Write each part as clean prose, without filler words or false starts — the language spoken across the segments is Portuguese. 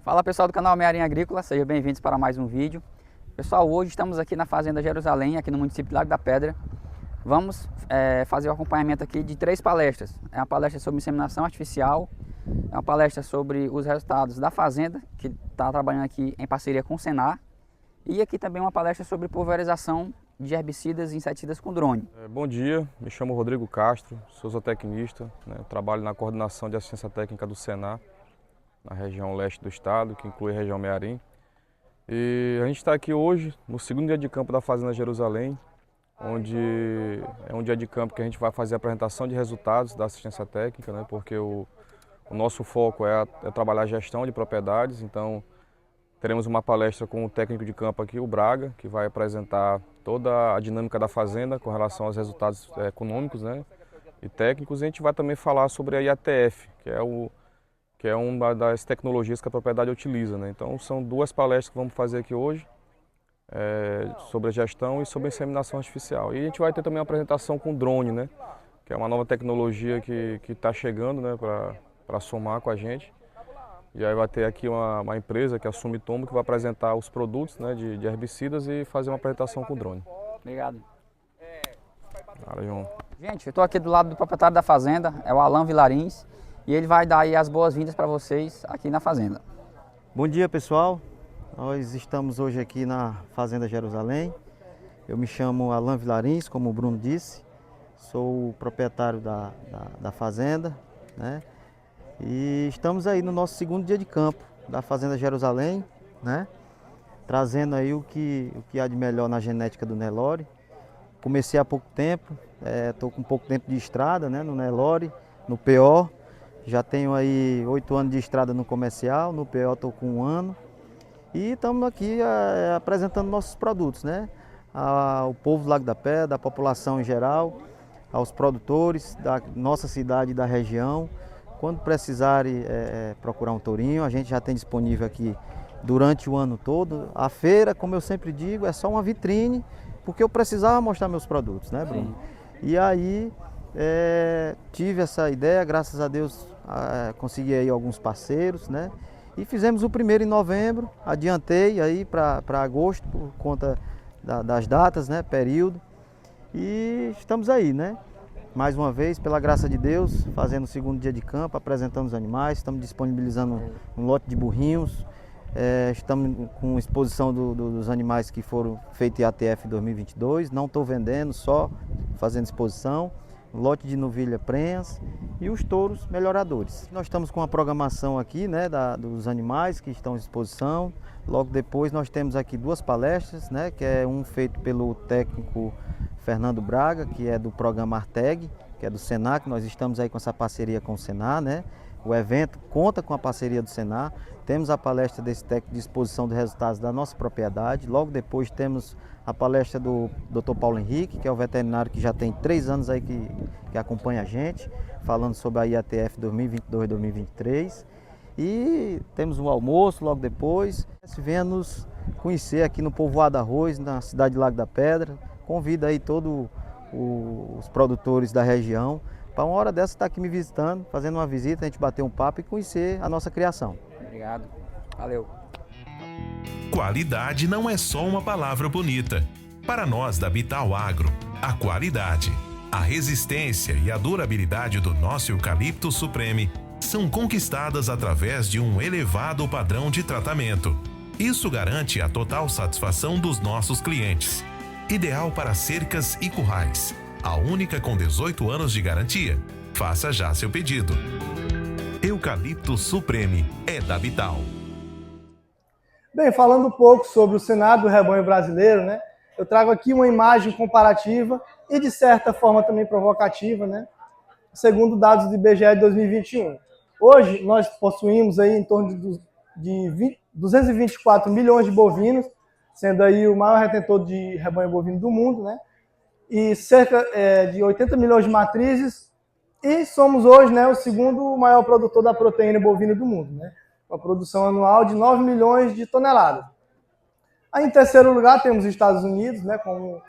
Fala pessoal do canal Mearinha Agrícola, sejam bem-vindos para mais um vídeo. Pessoal, hoje estamos aqui na Fazenda Jerusalém, aqui no município de Lago da Pedra. Vamos fazer o acompanhamento aqui de 3 palestras. É uma palestra sobre inseminação artificial, é uma palestra sobre os resultados da fazenda, que está trabalhando aqui em parceria com o Senar, e aqui também uma palestra sobre pulverização de herbicidas e inseticidas com drone. Bom dia, me chamo Rodrigo Castro, sou zootecnista, eu trabalho na coordenação de assistência técnica do Senar, na região leste do estado, que inclui a região Mearim. E a gente está aqui hoje, no segundo dia de campo da Fazenda Jerusalém, onde é um dia de campo que a gente vai fazer a apresentação de resultados da assistência técnica, porque o nosso foco é trabalhar a gestão de propriedades. Então teremos uma palestra com o técnico de campo aqui, o Braga, que vai apresentar toda a dinâmica da fazenda com relação aos resultados econômicos e técnicos. E a gente vai também falar sobre a IATF, que é uma das tecnologias que a propriedade utiliza. Então são 2 palestras que vamos fazer aqui hoje, sobre a gestão e sobre a inseminação artificial. E a gente vai ter também uma apresentação com drone, que é uma nova tecnologia que está chegando para somar com a gente. E aí vai ter aqui uma empresa, que é a Sumitomo, que vai apresentar os produtos de herbicidas e fazer uma apresentação com drone. Obrigado. Cara, João. Gente, eu estou aqui do lado do proprietário da fazenda, é o Alan Vilarins, e ele vai dar aí as boas-vindas para vocês aqui na fazenda. Bom dia, pessoal. Nós estamos hoje aqui na Fazenda Jerusalém. Eu me chamo Alan Vilarins, como o Bruno disse. Sou o proprietário da fazenda, E estamos aí no nosso segundo dia de campo da Fazenda Jerusalém, Trazendo aí o que há de melhor na genética do Nelore. Comecei há pouco tempo, estou com pouco tempo de estrada, no Nelore, no PO. Já tenho aí 8 anos de estrada no comercial, no PO estou com 1 ano. E estamos aqui apresentando nossos produtos, ao povo do Lago da Pedra, à população em geral, aos produtores da nossa cidade e da região. Quando precisarem procurar um tourinho, a gente já tem disponível aqui durante o ano todo. A feira, como eu sempre digo, é só uma vitrine, porque eu precisava mostrar meus produtos, Bruno? Sim. E aí tive essa ideia, graças a Deus consegui aí alguns parceiros, E fizemos o primeiro em novembro, adiantei aí para agosto por conta das datas, período. E estamos aí, Mais uma vez, pela graça de Deus, fazendo o segundo dia de campo, apresentando os animais, estamos disponibilizando um lote de burrinhos, estamos com exposição dos animais que foram feitos em ATF 2022, não estou vendendo, só fazendo exposição. Lote de novilha prenhas e os touros melhoradores. Nós estamos com a programação aqui, dos animais que estão à exposição. Logo depois nós temos aqui 2 palestras, que é um feito pelo técnico Fernando Braga, que é do programa Arteg, que é do Senar, que nós estamos aí com essa parceria com o Senar, O evento conta com a parceria do Senar. Temos a palestra desse técnico de exposição de resultados da nossa propriedade. Logo depois temos a palestra do Dr. Paulo Henrique, que é o veterinário que já tem 3 anos aí que acompanha a gente, falando sobre a IATF 2022-2023. E temos um almoço logo depois. Venha nos conhecer aqui no Povoado Arroz, na cidade de Lago da Pedra. Convido aí todos os produtores da região para uma hora dessa estar aqui me visitando, fazendo uma visita, a gente bater um papo e conhecer a nossa criação. Obrigado. Valeu. Qualidade não é só uma palavra bonita. Para nós da Vital Agro, a qualidade, a resistência e a durabilidade do nosso Eucalipto Supreme são conquistadas através de um elevado padrão de tratamento. Isso garante a total satisfação dos nossos clientes. Ideal para cercas e currais. A única com 18 anos de garantia. Faça já seu pedido. Eucalipto Supreme é da Vital. Bem, falando um pouco sobre o cenário do rebanho brasileiro, eu trago aqui uma imagem comparativa e de certa forma também provocativa, segundo dados do IBGE de 2021. Hoje nós possuímos aí em torno de 224 milhões de bovinos, sendo aí o maior retentor de rebanho bovino do mundo, E cerca de 80 milhões de matrizes, e somos hoje o segundo maior produtor da proteína bovina do mundo, com a produção anual de 9 milhões de toneladas. Aí, em terceiro lugar, temos os Estados Unidos, como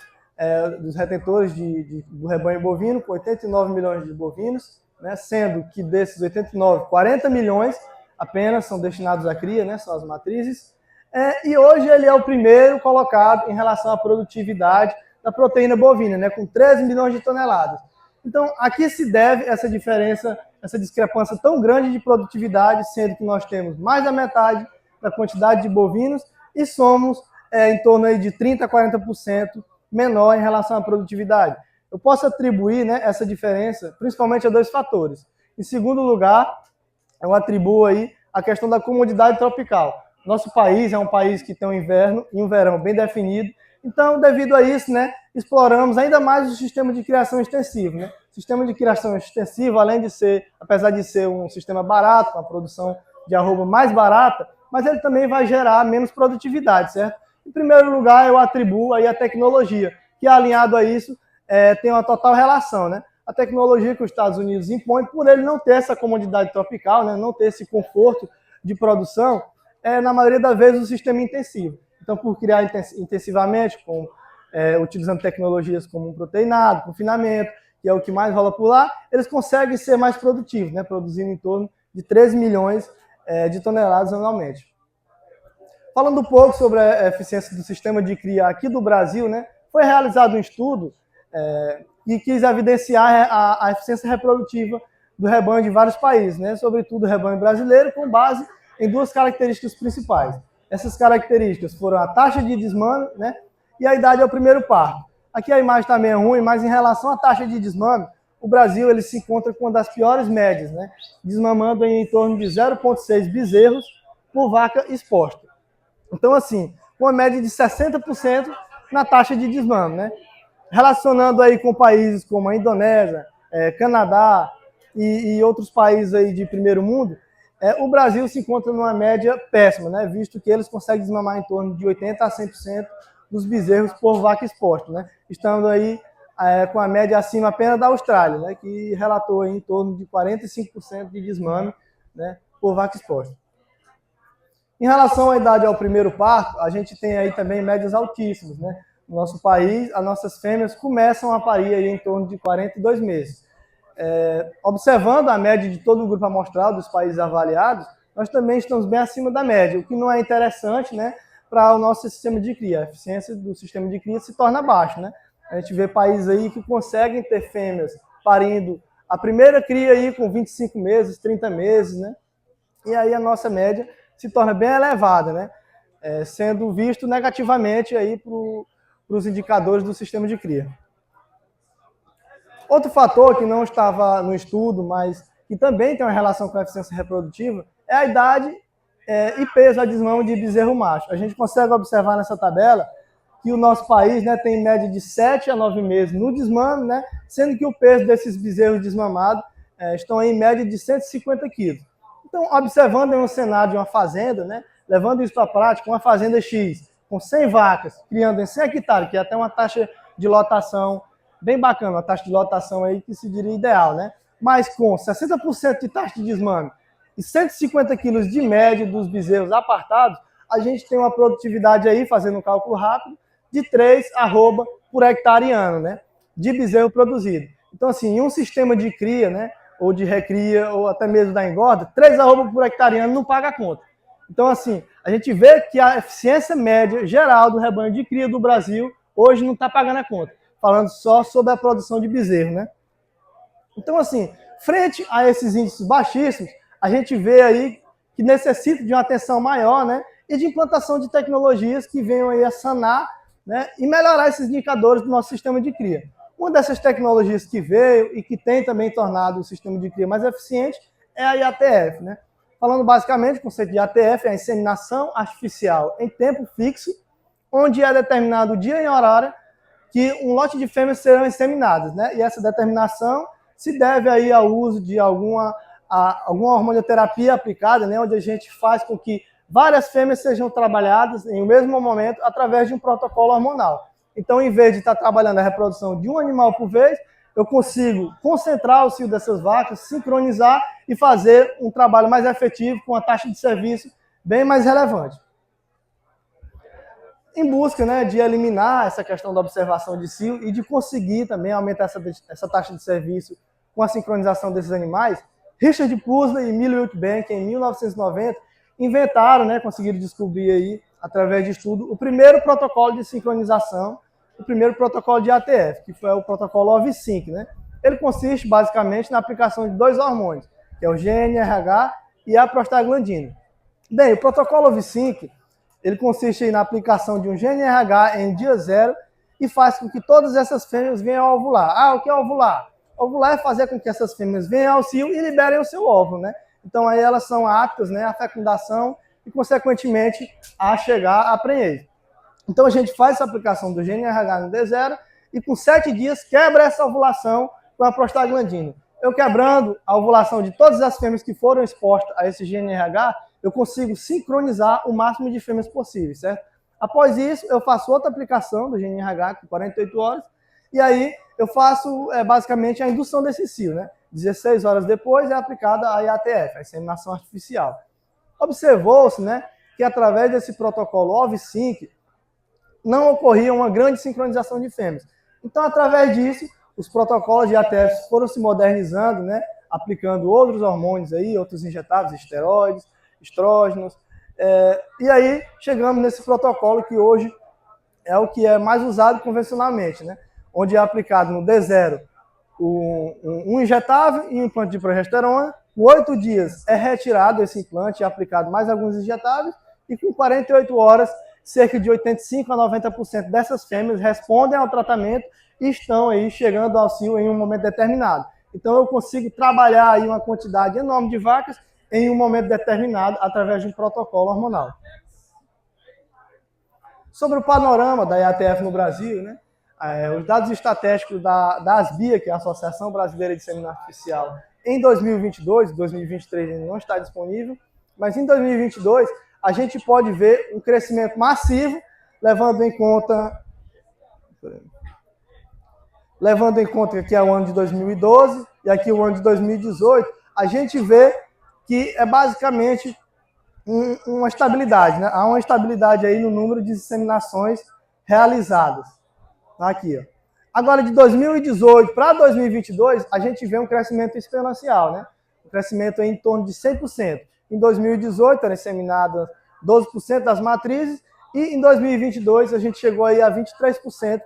dos retentores do rebanho bovino, com 89 milhões de bovinos, sendo que desses 89, 40 milhões apenas são destinados à cria, né? São as matrizes. E hoje ele é o primeiro colocado em relação à produtividade da proteína bovina, né? Com 13 milhões de toneladas. Então, a que se deve essa diferença, essa discrepância tão grande de produtividade, sendo que nós temos mais da metade da quantidade de bovinos e somos em torno aí de 30% a 40% menor em relação à produtividade? Eu posso atribuir, né, essa diferença principalmente a dois fatores. Em segundo lugar, eu atribuo aí a questão da comodidade tropical. Nosso país é um país que tem um inverno e um verão bem definido, então, devido a isso, né, exploramos ainda mais o sistema de criação extensivo, né? O sistema de criação extensivo, além de ser, apesar de ser um sistema barato, com a produção de arroba mais barata, mas ele também vai gerar menos produtividade, certo? Em primeiro lugar, eu atribuo aí a tecnologia, que alinhado a isso tem uma total relação, né? A tecnologia que os Estados Unidos impõem, por ele não ter essa comodidade tropical, né, não ter esse conforto de produção, na maioria das vezes o sistema intensivo. Então, por criar intensivamente, utilizando tecnologias como proteinado, confinamento, que é o que mais rola por lá, eles conseguem ser mais produtivos, né, produzindo em torno de 13 milhões de toneladas anualmente. Falando um pouco sobre a eficiência do sistema de cria aqui do Brasil, né, foi realizado um estudo que quis evidenciar a eficiência reprodutiva do rebanho de vários países, né, sobretudo o rebanho brasileiro, com base em duas características principais. Essas características foram a taxa de desmame, né, e a idade ao primeiro parto. Aqui a imagem também é ruim, mas em relação à taxa de desmame, o Brasil ele se encontra com uma das piores médias, né, desmamando em torno de 0,6 bezerros por vaca exposta. Então, assim, uma média de 60% na taxa de desmame, né? Relacionando aí com países como a Indonésia, Canadá e outros países aí de primeiro mundo, o Brasil se encontra numa média péssima, né? Visto que eles conseguem desmamar em torno de 80% a 100% dos bezerros por vaca exposta, né? Estando aí com a média acima apenas da Austrália, né? Que relatou aí em torno de 45% de desmame, né, por vaca exposta. Em relação à idade ao primeiro parto, a gente tem aí também médias altíssimas, né? No nosso país, as nossas fêmeas começam a parir aí em torno de 42 meses. Observando a média de todo o grupo amostral dos países avaliados, nós também estamos bem acima da média, o que não é interessante, né, para o nosso sistema de cria. A eficiência do sistema de cria se torna baixa, né? A gente vê países aí que conseguem ter fêmeas parindo a primeira cria aí com 25 meses, 30 meses, né? E aí a nossa média se torna bem elevada, né? Sendo visto negativamente aí para os indicadores do sistema de cria. Outro fator que não estava no estudo, mas que também tem uma relação com a eficiência reprodutiva, é a idade e peso a desmame de bezerro macho. A gente consegue observar nessa tabela que o nosso país, né, tem média de 7 a 9 meses no desmame, né, sendo que o peso desses bezerros desmamados estão em média de 150 quilos. Então, observando em um cenário de uma fazenda, né, levando isso para a prática, uma fazenda X, com 100 vacas, criando em 100 hectares, que é até uma taxa de lotação bem bacana, uma taxa de lotação aí que se diria ideal, né? Mas com 60% de taxa de desmame e 150 quilos de média dos bezerros apartados, a gente tem uma produtividade aí, fazendo um cálculo rápido, de 3 arroba por hectare ano, né? De bezerro produzido. Então, assim, em um sistema de cria, né, ou de recria, ou até mesmo da engorda, 3 arroba por hectare ano não paga a conta. Então, assim, a gente vê que a eficiência média geral do rebanho de cria do Brasil hoje não está pagando a conta, falando só sobre a produção de bezerro, né? Então, assim, frente a esses índices baixíssimos, a gente vê aí que necessita de uma atenção maior, né, e de implantação de tecnologias que venham aí a sanar, né, e melhorar esses indicadores do nosso sistema de cria. Uma dessas tecnologias que veio e que tem também tornado o sistema de cria mais eficiente é a IATF, né? Falando basicamente, o conceito de IATF é a inseminação artificial em tempo fixo, onde é determinado o dia e horário que um lote de fêmeas serão inseminadas, né? E essa determinação se deve aí ao uso de alguma hormonioterapia aplicada, né? Onde a gente faz com que várias fêmeas sejam trabalhadas em um mesmo momento através de um protocolo hormonal. Então, em vez de estar trabalhando a reprodução de um animal por vez, eu consigo concentrar o cio dessas vacas, sincronizar e fazer um trabalho mais efetivo com a taxa de serviço bem mais relevante. Em busca, né, de eliminar essa questão da observação de cio e de conseguir também aumentar essa taxa de serviço com a sincronização desses animais, Richard Pursley e Millie Wilkbank, em 1990, inventaram, né, conseguiram descobrir aí, através de estudo, o primeiro protocolo de sincronização, o primeiro protocolo de ATF, que foi o protocolo OV-Sync, né? Ele consiste, basicamente, na aplicação de dois hormônios, que é o GNRH e a prostaglandina. Bem, o protocolo OV-Sync, ele consiste aí na aplicação de um GNRH em dia zero e faz com que todas essas fêmeas venham a ovular. Ah, o que é ovular? Ovular é fazer com que essas fêmeas venham ao cio e liberem o seu óvulo, né? Então aí elas são aptas, né, à fecundação e, consequentemente, a chegar à prenhez. Então a gente faz essa aplicação do GNRH no D0 e com 7 dias quebra essa ovulação com a prostaglandina. Eu quebrando a ovulação de todas as fêmeas que foram expostas a esse GNRH, eu consigo sincronizar o máximo de fêmeas possíveis, certo? Após isso, eu faço outra aplicação do GNRH com 48 horas e aí eu faço basicamente a indução desse cio, né? 16 horas depois é aplicada a IATF, a inseminação artificial. Observou-se, né, que através desse protocolo OV-Sync não ocorria uma grande sincronização de fêmeas. Então, através disso, os protocolos de IATF foram se modernizando, né, aplicando outros hormônios aí, outros injetáveis, esteroides, estrógenos, e aí chegamos nesse protocolo que hoje é o que é mais usado convencionalmente, né, onde é aplicado no D0 um injetável e um implante de progesterona. Com 8 dias é retirado esse implante e aplicado mais alguns injetáveis, e com 48 horas, cerca de 85% a 90% dessas fêmeas respondem ao tratamento e estão aí chegando ao cio em um momento determinado. Então eu consigo trabalhar aí uma quantidade enorme de vacas em um momento determinado através de um protocolo hormonal. Sobre o panorama da IATF no Brasil, né? Os dados estatísticos da ASBIA, que é a Associação Brasileira de Inseminação Artificial, em 2022, 2023 ainda não está disponível, mas em 2022 a gente pode ver um crescimento massivo, levando em conta que é o ano de 2012 e aqui o ano de 2018, a gente vê que é basicamente uma estabilidade, né? Há uma estabilidade aí no número de inseminações realizadas. Aqui, ó. Agora, de 2018 para 2022, a gente vê um crescimento exponencial, né? Um crescimento em torno de 100%. Em 2018, eram inseminadas 12% das matrizes, e em 2022 a gente chegou aí a 23%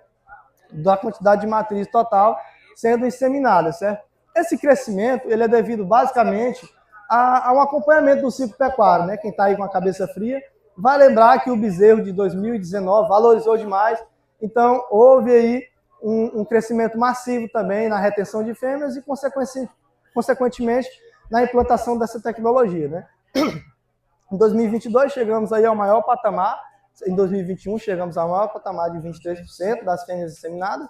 da quantidade de matrizes total sendo inseminada, certo? Esse crescimento ele é devido basicamente a um acompanhamento do ciclo pecuário, né? Quem está aí com a cabeça fria vai lembrar que o bezerro de 2019 valorizou demais, então houve aí um crescimento massivo também na retenção de fêmeas e, consequentemente, na implantação dessa tecnologia, né? Em 2022 chegamos aí ao maior patamar, em 2021 chegamos ao maior patamar de 23% das fêmeas inseminadas,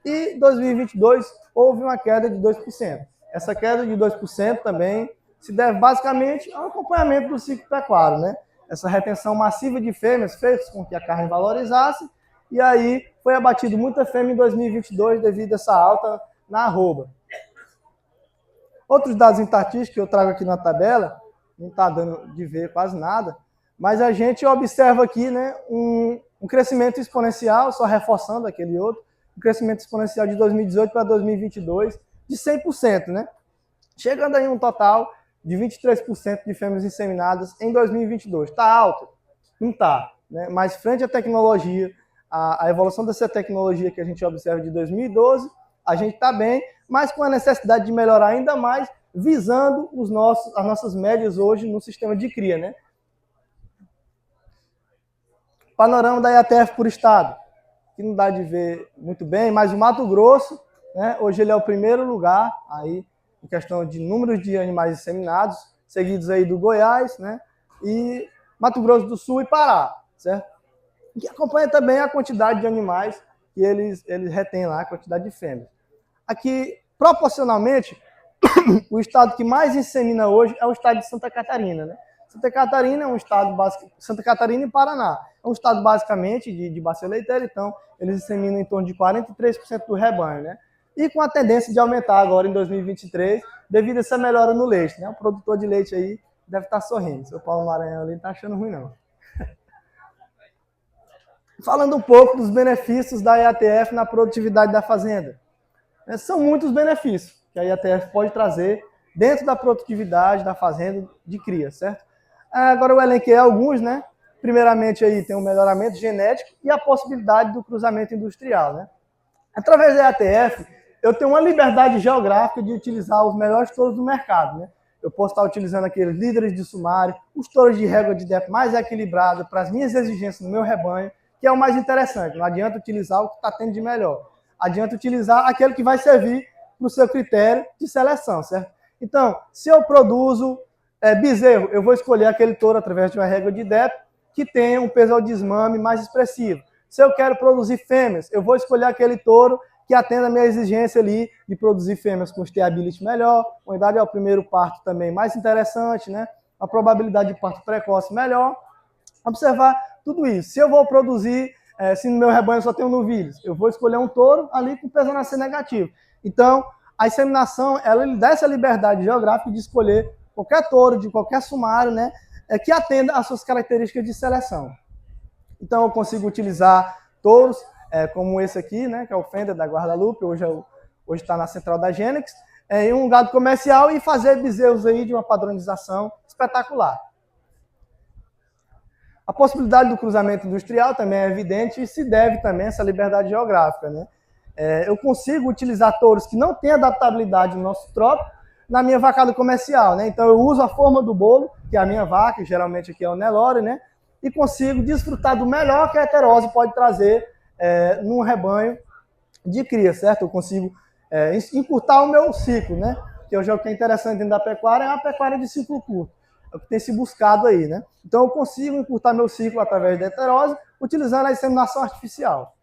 e em 2022 houve uma queda de 2%. Essa queda de 2% também se deve basicamente ao acompanhamento do ciclo pecuário, né? Essa retenção massiva de fêmeas fez com que a carne valorizasse, e aí foi abatido muita fêmea em 2022 devido a essa alta na arroba. Outros dados estatísticos que eu trago aqui na tabela, não está dando de ver quase nada, mas a gente observa aqui, né, um crescimento exponencial, só reforçando aquele outro, um crescimento exponencial de 2018 para 2022 de 100%, né? Chegando aí um total de 23% de fêmeas inseminadas em 2022. Está alto? Não está, né? Mas frente à tecnologia, a evolução dessa tecnologia que a gente observa de 2012, a gente está bem, mas com a necessidade de melhorar ainda mais, visando as nossas médias hoje no sistema de cria, né? Panorama da IATF por estado, que não dá de ver muito bem, mas o Mato Grosso, né, hoje ele é o primeiro lugar aí em questão de número de animais inseminados, seguidos aí do Goiás, né, e Mato Grosso do Sul e Pará, certo? Que acompanha também a quantidade de animais que eles retêm lá, a quantidade de fêmeas. Aqui, proporcionalmente, o estado que mais insemina hoje é o estado de Santa Catarina, né? Santa Catarina é um estado básico, Santa Catarina e Paraná. É um estado basicamente de bacia leiteira, então eles inseminam em torno de 43% do rebanho, né? E com a tendência de aumentar agora em 2023, devido a essa melhora no leite, né? O produtor de leite aí deve estar sorrindo. Seu Paulo Maranhão ali não está achando ruim, não. Falando um pouco dos benefícios da IATF na produtividade da fazenda. São muitos benefícios que a IATF pode trazer dentro da produtividade da fazenda de cria, certo? Agora eu elenquei alguns, né? Primeiramente aí tem o melhoramento genético e a possibilidade do cruzamento industrial, né? Através da ATF, eu tenho uma liberdade geográfica de utilizar os melhores touros do mercado, né? Eu posso estar utilizando aqueles líderes de sumário, os touros de régua de DEP mais equilibrado para as minhas exigências no meu rebanho, que é o mais interessante. Não adianta utilizar o que está tendo de melhor. Adianta utilizar aquele que vai servir para o seu critério de seleção, certo? Então, se eu produzo bezerro, eu vou escolher aquele touro através de uma régua de DEP que tenha um peso ao desmame mais expressivo. Se eu quero produzir fêmeas, eu vou escolher aquele touro que atenda a minha exigência ali de produzir fêmeas com steability melhor, uma idade ao primeiro parto também mais interessante, né? A probabilidade de parto precoce melhor. Observar tudo isso. Se eu vou produzir, se no meu rebanho só tem novilhos, eu vou escolher um touro ali com peso a nascer negativo. Então, a inseminação, ela lhe dá essa liberdade geográfica de escolher qualquer touro, de qualquer sumário, né? Que atenda às suas características de seleção. Então, eu consigo utilizar touros como esse aqui, né, que é o Fender da Guadalupe, hoje está na central da Genex, em um gado comercial e fazer bezerros aí de uma padronização espetacular. A possibilidade do cruzamento industrial também é evidente e se deve também a essa liberdade geográfica, né? Eu consigo utilizar touros que não têm adaptabilidade no nosso trópico na minha vacada comercial, né? Então eu uso a forma do bolo, que é a minha vaca, que geralmente aqui é o Nelore, né? E consigo desfrutar do melhor que a heterose pode trazer num rebanho de cria, certo? Eu consigo encurtar o meu ciclo, né? Que hoje é o que é interessante dentro da pecuária, é a pecuária de ciclo curto. É o que tem se buscado aí, né? Então eu consigo encurtar meu ciclo através da heterose, utilizando a inseminação artificial.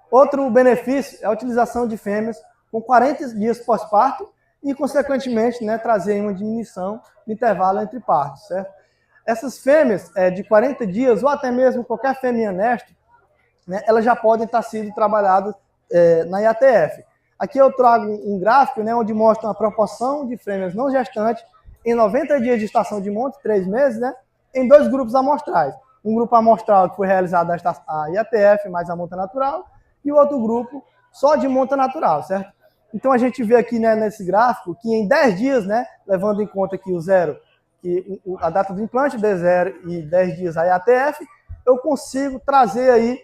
Outro benefício é a utilização de fêmeas com 40 dias pós-parto e, consequentemente, né, trazer uma diminuição do intervalo entre partos, certo? Essas fêmeas de 40 dias, ou até mesmo qualquer fêmea néstor, né, elas já podem estar sendo trabalhadas na IATF. Aqui eu trago um gráfico, né, onde mostra uma proporção de fêmeas não gestantes em 90 dias de estação de monte, 3 meses, né, em 2 grupos amostrais. Um grupo amostral que foi realizado a IATF mais a monta natural, e o outro grupo só de monta natural, certo? Então a gente vê aqui, né, nesse gráfico que em 10 dias, né, levando em conta que o zero, que a data do implante, D0 e 10 dias a IATF, eu consigo trazer aí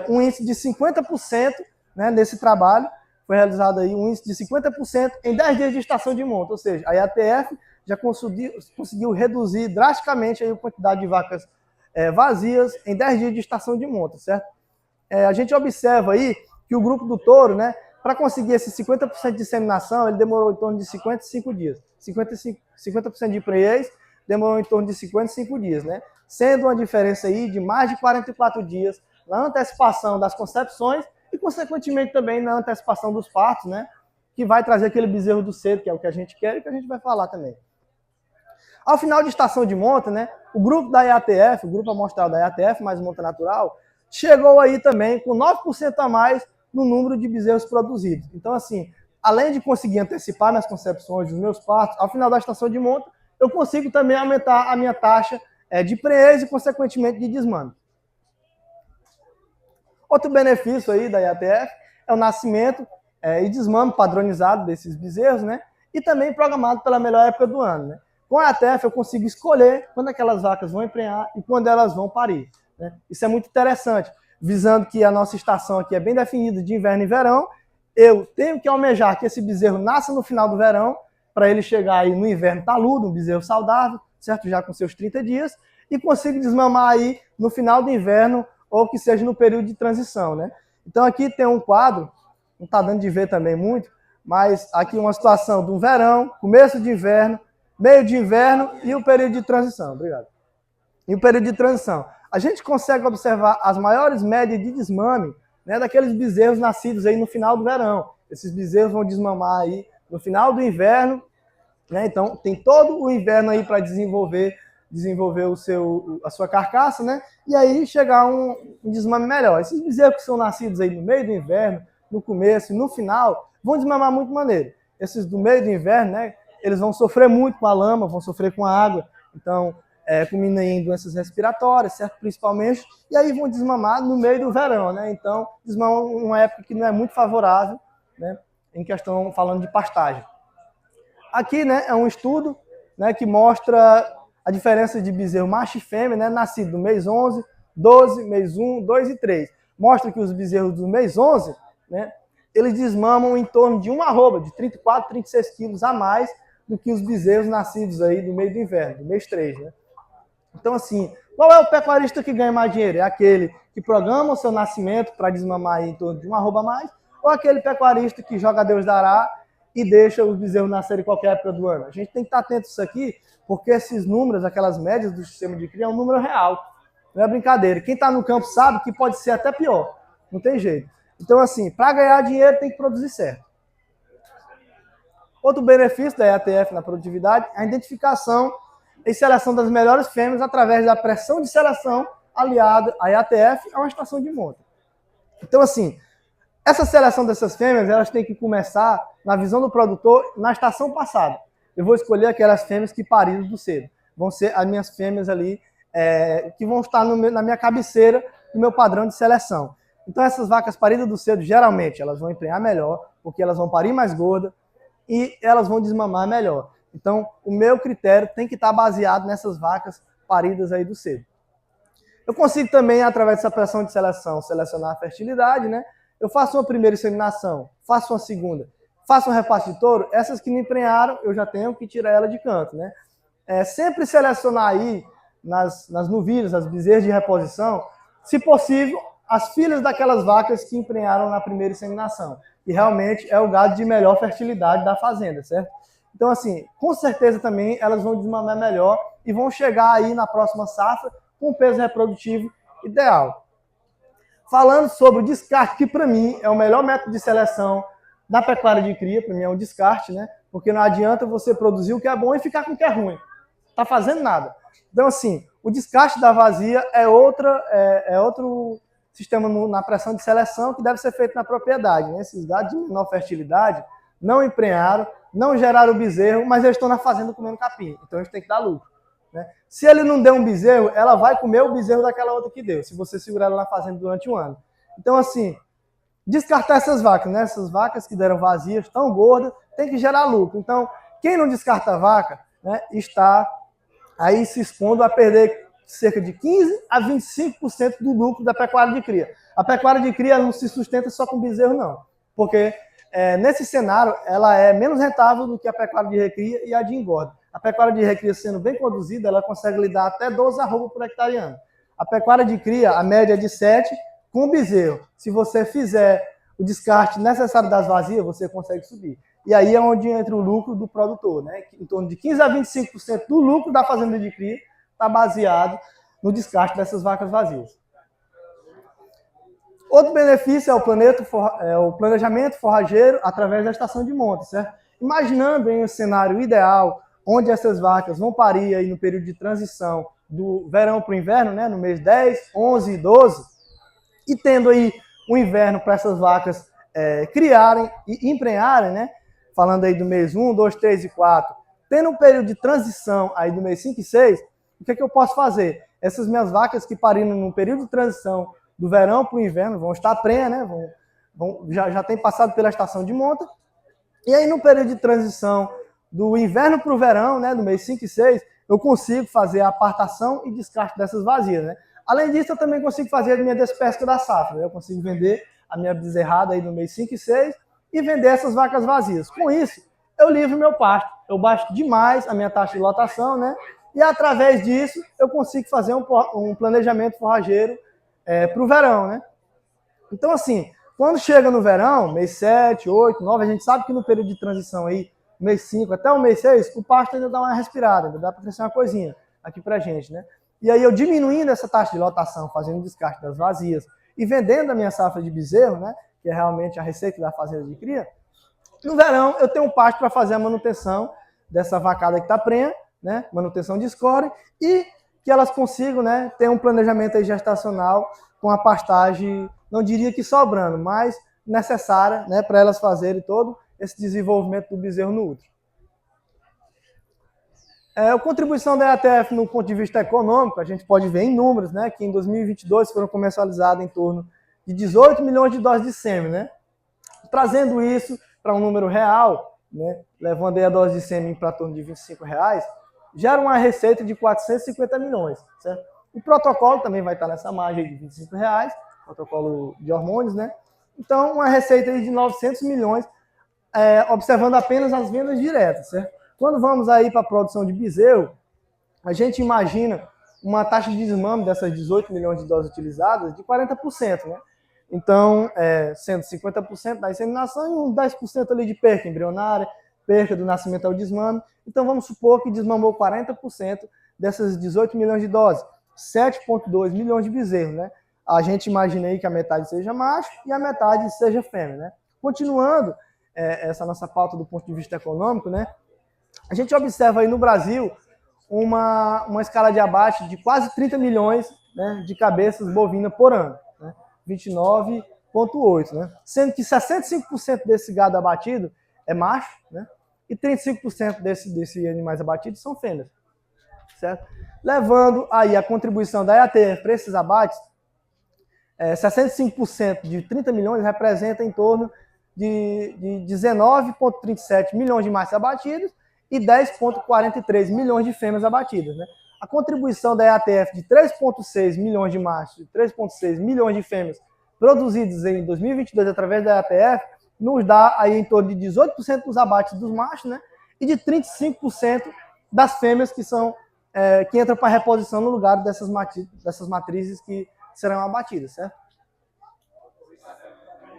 um índice de 50%, né, nesse trabalho. Foi realizado aí um índice de 50% em 10 dias de estação de monta, ou seja, a IATF já conseguiu reduzir drasticamente aí a quantidade de vacas vazias em 10 dias de estação de monta, certo? A gente observa aí que o grupo do touro, né, para conseguir esse 50% de inseminação, ele demorou em torno de 55 dias. 50% de prenhez demorou em torno de 55 dias, né? Sendo uma diferença aí de mais de 44 dias na antecipação das concepções e, consequentemente, também na antecipação dos partos, né? Que vai trazer aquele bezerro do cedo, que é o que a gente quer e que a gente vai falar também. Ao final de estação de monta, né, o grupo da IATF, o grupo amostral da IATF mais monta natural, chegou aí também com 9% a mais no número de bezerros produzidos. Então, assim, além de conseguir antecipar minhas concepções, os meus partos, ao final da estação de monta, eu consigo também aumentar a minha taxa de prenhez e, consequentemente, de desmame. Outro benefício aí da IATF é o nascimento e desmame padronizado desses bezerros, né? E também programado pela melhor época do ano, né? Com a IATF eu consigo escolher quando aquelas vacas vão emprenhar e quando elas vão parir, né? Isso é muito interessante, visando que a nossa estação aqui é bem definida de inverno e verão. Eu tenho que almejar que esse bezerro nasça no final do verão, para ele chegar aí no inverno taludo, um bezerro saudável, certo? Já com seus 30 dias, e consigo desmamar aí no final do inverno, ou que seja no período de transição, né? Então aqui tem um quadro, não está dando de ver também muito, mas aqui uma situação do verão, começo de inverno, meio de inverno e o período de transição. Obrigado. E o período de transição. A gente consegue observar as maiores médias de desmame, né, daqueles bezerros nascidos aí no final do verão. Esses bezerros vão desmamar aí no final do inverno, né? Então tem todo o inverno aí para desenvolver a sua carcaça, né? E aí chegar um desmame melhor. Esses bezerros que são nascidos aí no meio do inverno, no começo e no final, vão desmamar muito maneiro. Esses do meio do inverno, né, eles vão sofrer muito com a lama, vão sofrer com a água, então combina em doenças respiratórias, certo? Principalmente, e aí vão desmamar no meio do verão, né? Então, desmamam em uma época que não é muito favorável, né, em questão falando de pastagem. Aqui, né, é um estudo, né, que mostra a diferença de bezerro macho e fêmea, né, nascido no mês 11, 12, mês 1, 2 e 3. Mostra que os bezerros do mês 11, né, eles desmamam em torno de uma arroba, de 34, 36 quilos a mais do que os bezerros nascidos aí do meio do inverno, do mês 3, né? Então, assim, qual é o pecuarista que ganha mais dinheiro? É aquele que programa o seu nascimento para desmamar aí em torno de uma arroba a mais, ou aquele pecuarista que joga Deus dará e deixa os bezerros nascerem em qualquer época do ano? A gente tem que estar atento a isso aqui, porque esses números, aquelas médias do sistema de cria, é um número real. Não é brincadeira. Quem está no campo sabe que pode ser até pior. Não tem jeito. Então, assim, para ganhar dinheiro tem que produzir certo. Outro benefício da EATF na produtividade é a identificação e seleção das melhores fêmeas através da pressão de seleção aliada à EATF a uma estação de monta. Então, assim, essa seleção dessas fêmeas, elas têm que começar, na visão do produtor, na estação passada. Eu vou escolher aquelas fêmeas que pariram do cedo. Vão ser as minhas fêmeas ali, que vão estar na minha cabeceira do meu padrão de seleção. Então, essas vacas paridas do cedo, geralmente, elas vão emprenhar melhor, porque elas vão parir mais gorda e elas vão desmamar melhor. Então, o meu critério tem que estar baseado nessas vacas paridas aí do cedo. Eu consigo também, através dessa pressão de seleção, selecionar a fertilidade, né? Eu faço uma primeira inseminação, faço uma segunda, faço um repasse de touro, essas que não emprenharam, eu já tenho que tirar ela de canto, né? Sempre selecionar aí, nas novilhas, as bezerras de reposição, se possível, as filhas daquelas vacas que emprenharam na primeira inseminação. E realmente é o gado de melhor fertilidade da fazenda, certo? Então, assim, com certeza também elas vão desmamar melhor e vão chegar aí na próxima safra com um peso reprodutivo ideal. Falando sobre o descarte, que para mim é o melhor método de seleção da pecuária de cria, para mim é o descarte, né? Porque não adianta você produzir o que é bom e ficar com o que é ruim. Tá fazendo nada. Então, assim, o descarte da vazia é outro sistema na pressão de seleção que deve ser feito na propriedade, né? Esses gados de menor fertilidade não emprenharam, não geraram bezerro, mas eles estão na fazenda comendo capim. Então, eles têm que dar lucro, né? Se ele não der um bezerro, ela vai comer o bezerro daquela outra que deu, se você segurar ela na fazenda durante um ano. Então, assim, descartar essas vacas, né? Essas vacas que deram vazias, tão gordas, tem que gerar lucro. Então, quem não descarta a vaca, né, está aí se expondo a perder cerca de 15% a 25% do lucro da pecuária de cria. A pecuária de cria não se sustenta só com bezerro, não. Porque nesse cenário, ela é menos rentável do que a pecuária de recria e a de engorda. A pecuária de recria, sendo bem conduzida, ela consegue lhe dar até 12 arroba por hectare ano. A pecuária de cria, a média é de 7 com bezerro. Se você fizer o descarte necessário das vazias, você consegue subir. E aí é onde entra o lucro do produtor, né? Em torno de 15% a 25% do lucro da fazenda de cria está baseado no descarte dessas vacas vazias. Outro benefício é o planejamento forrageiro através da estação de monta, certo? Imaginando em um cenário ideal, onde essas vacas vão parir aí no período de transição do verão para o inverno, né? No mês 10, 11 e 12, e tendo aí o inverno para essas vacas criarem e emprenharem, né? Falando aí do mês 1, 2, 3 e 4, tendo um período de transição aí do mês 5 e 6, o que é que eu posso fazer? Essas minhas vacas que pariram no período de transição do verão para o inverno vão estar prenha, né? Já tem passado pela estação de monta. E aí no período de transição do inverno para o verão, né? Do mês 5 e 6, eu consigo fazer a apartação e descarte dessas vazias, né? Além disso, eu também consigo fazer a minha despesca da safra, né? Eu consigo vender a minha bezerrada aí no mês 5 e 6 e vender essas vacas vazias. Com isso, eu livro meu pasto. Eu baixo demais a minha taxa de lotação, né? E através disso, eu consigo fazer um planejamento forrageiro para o verão, né? Então, assim, quando chega no verão, mês 7, 8, 9, a gente sabe que no período de transição aí, mês 5 até o mês 6, o pasto ainda dá uma respirada, ainda dá para crescer uma coisinha aqui pra gente, né? E aí eu diminuindo essa taxa de lotação, fazendo o descarte das vazias e vendendo a minha safra de bezerro, né? Que é realmente a receita da fazenda de cria, no verão eu tenho um pasto para fazer a manutenção dessa vacada que está prenha, né? Manutenção de score, e que elas consigam, né, ter um planejamento aí gestacional com a pastagem, não diria que sobrando, mas necessária, né, para elas fazerem todo esse desenvolvimento do bezerro no útero. A contribuição da EATF no ponto de vista econômico, a gente pode ver em números, né, que em 2022 foram comercializadas em torno de 18 milhões de doses de sêmen, né? Trazendo isso para um número real, né, levando aí a dose de sêmen para torno de R$25, gera uma receita de 450 milhões, certo? O protocolo também vai estar nessa margem de R$25, protocolo de hormônios, né? Então, uma receita aí de 900 milhões, observando apenas as vendas diretas, certo? Quando vamos aí para a produção de bezerro, a gente imagina uma taxa de desmame dessas 18 milhões de doses utilizadas de 40%, né? Então, sendo 50% da inseminação e uns 10% ali de perca embrionária, perca do nascimento ao desmame. Então, vamos supor que desmamou 40% dessas 18 milhões de doses, 7,2 milhões de bezerros, né? A gente imagina aí que a metade seja macho e a metade seja fêmea, né? Continuando essa nossa pauta do ponto de vista econômico, né? A gente observa aí no Brasil uma escala de abate de quase 30 milhões, né, de cabeças bovinas por ano, né, 29,8, né, sendo que 65% desse gado abatido é macho, né, e 35% desses animais abatidos são fêmeas, certo? Levando aí a contribuição da EATF para esses abates, 65% de 30 milhões representa em torno de 19,37 milhões de machos abatidos e 10,43 milhões de fêmeas abatidas, né? A contribuição da EATF de 3,6 milhões de machos e 3,6 milhões de fêmeas produzidos em 2022 através da EATF nos dá aí em torno de 18% dos abates dos machos, né? E de 35% das fêmeas que entram para reposição no lugar dessas matrizes que serão abatidas, certo?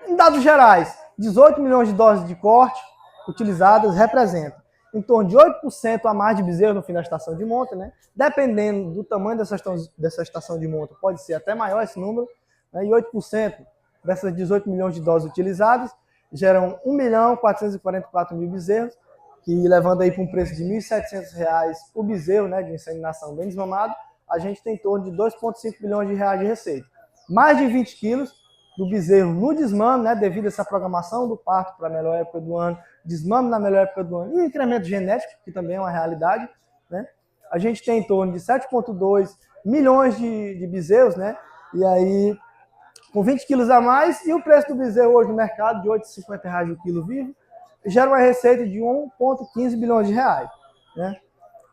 Em dados gerais, 18 milhões de doses de corte utilizadas representam em torno de 8% a mais de bezerro no fim da estação de monta, né? Dependendo do tamanho dessa estação de monta, pode ser até maior esse número, né? E 8% dessas 18 milhões de doses utilizadas geram 1.444.000 bezerros, que levando aí para um preço de R$ 1.700 o bezerro, né, de inseminação bem desmamado, a gente tem em torno de 2,5 bilhões de reais de receita. Mais de 20 quilos do bezerro no desmame, né, devido a essa programação do parto para a melhor época do ano, desmame na melhor época do ano, e o incremento genético, que também é uma realidade, né? A gente tem em torno de 7,2 milhões de bezerros, né? E aí, com 20 quilos a mais, e o preço do bezerro hoje no mercado, de R$ 8,50 o quilo vivo, gera uma receita de 1,15 bilhões de reais, né?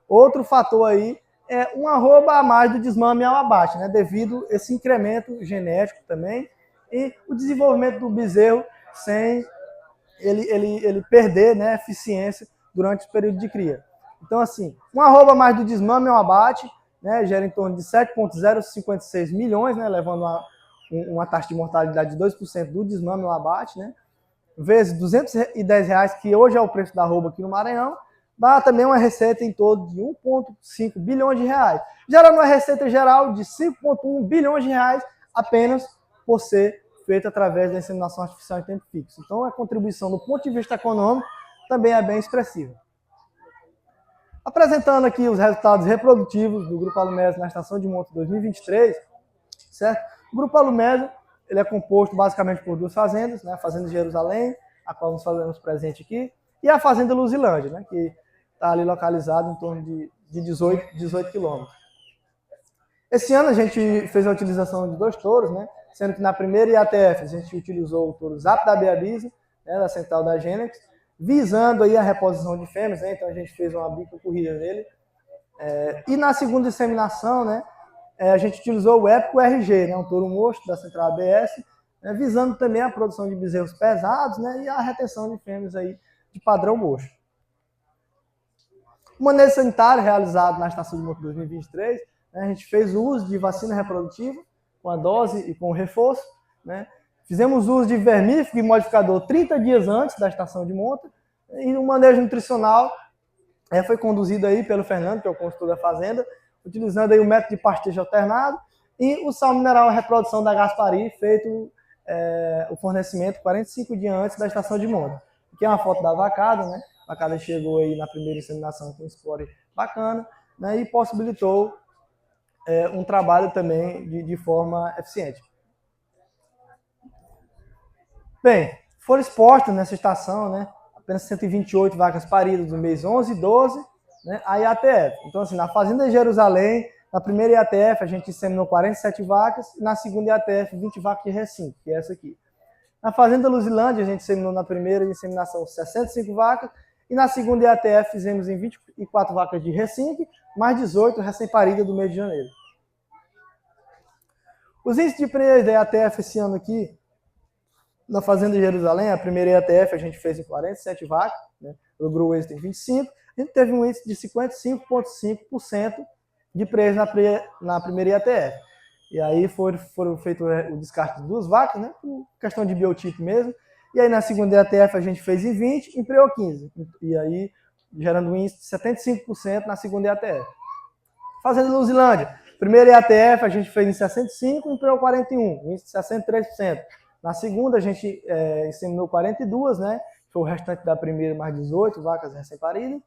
Outro fator aí é um arroba a mais do desmame ao abate, né? Devido a esse incremento genético também, e o desenvolvimento do bezerro sem ele perder, né, eficiência durante o período de cria. Então, assim, um arroba mais do desmame ao abate, né, gera em torno de 7,056 milhões, né, levando uma taxa de mortalidade de 2% do desmame ao abate, né, vezes R$ 210, que hoje é o preço da arroba aqui no Maranhão, dá também uma receita em torno de 1,5 bilhões de reais, gerando uma receita geral de 5,1 bilhões de reais apenas por ser feita através da inseminação artificial em tempo fixo. Então, a contribuição do ponto de vista econômico também é bem expressiva. Apresentando aqui os resultados reprodutivos do Grupo Alumésio na estação de monta 2023, certo? O Grupo Alumésio, ele é composto basicamente por duas fazendas, né? A Fazenda Jerusalém, a qual nós fazemos presente aqui, e a Fazenda Luzilândia, né? Que está ali localizada em torno de 18 quilômetros. Esse ano a gente fez a utilização de 2 touros, né? Sendo que na primeira IATF a gente utilizou o touro Zap da Beabiza, né, da central da Genex, visando aí a reposição de fêmeas, né? Então a gente fez uma bica corrida nele. E na segunda inseminação, né, a gente utilizou o Épico RG, né, um touro mocho da central ABS, né, visando também a produção de bezerros pesados, né, e a retenção de fêmeas aí de padrão mocho. O manejo sanitário realizado na estação de monta 2023, né, a gente fez o uso de vacina reprodutiva, com a dose e com o reforço, né? Fizemos uso de vermífugo e modificador 30 dias antes da estação de monta, e o manejo nutricional foi conduzido aí pelo Fernando, que é o consultor da fazenda, utilizando aí o método de pastejo alternado e o sal mineral, a reprodução da Gaspari, feito o fornecimento 45 dias antes da estação de monta. Aqui é uma foto da vacada, né? A vacada chegou aí na primeira inseminação com um score bacana, né? E possibilitou um trabalho também de forma eficiente. Bem, foram expostas nessa estação, né, apenas 128 vacas paridas no mês 11 e 12, né, a IATF. Então, assim, na Fazenda Jerusalém, na primeira IATF, a gente inseminou 47 vacas, e na segunda IATF, 20 vacas de recinto, que é essa aqui. Na Fazenda Luzilândia, a gente inseminou na primeira inseminação 65 vacas, e na segunda IATF fizemos em 24 vacas de recinque, mais 18 recém-paridas do mês de janeiro. Os índices de prenhez da IATF esse ano aqui, na Fazenda Jerusalém, a primeira IATF a gente fez em 47 vacas, né? Logrou o êxito em 25, a gente teve um índice de 55,5% de prenhez na primeira IATF. E aí foram feito o descarte de 2 vacas, né? Por questão de biotipo mesmo. E aí na segunda IATF a gente fez em 20 e empreou 15. E aí gerando um índice de 75% na segunda IATF. Fazenda Luzilândia, primeira IATF a gente fez em 65 e empreou 41, um índice de 63%. Na segunda a gente inseminou 42, né? Foi o restante da primeira mais 18 vacas recém-paridas.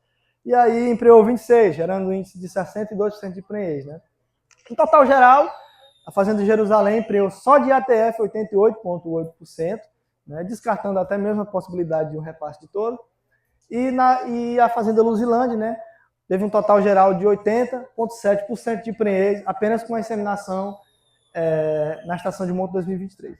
E aí empreou 26, gerando um índice de 62% de prenhez, né? No total geral, a Fazenda de Jerusalém empreou só de IATF 88,8%, né? Descartando até mesmo a possibilidade de um repasse de touro. E a Fazenda Luzilândia, né? Teve um total geral de 80,7% de prenhez, apenas com a inseminação na estação de monta 2023.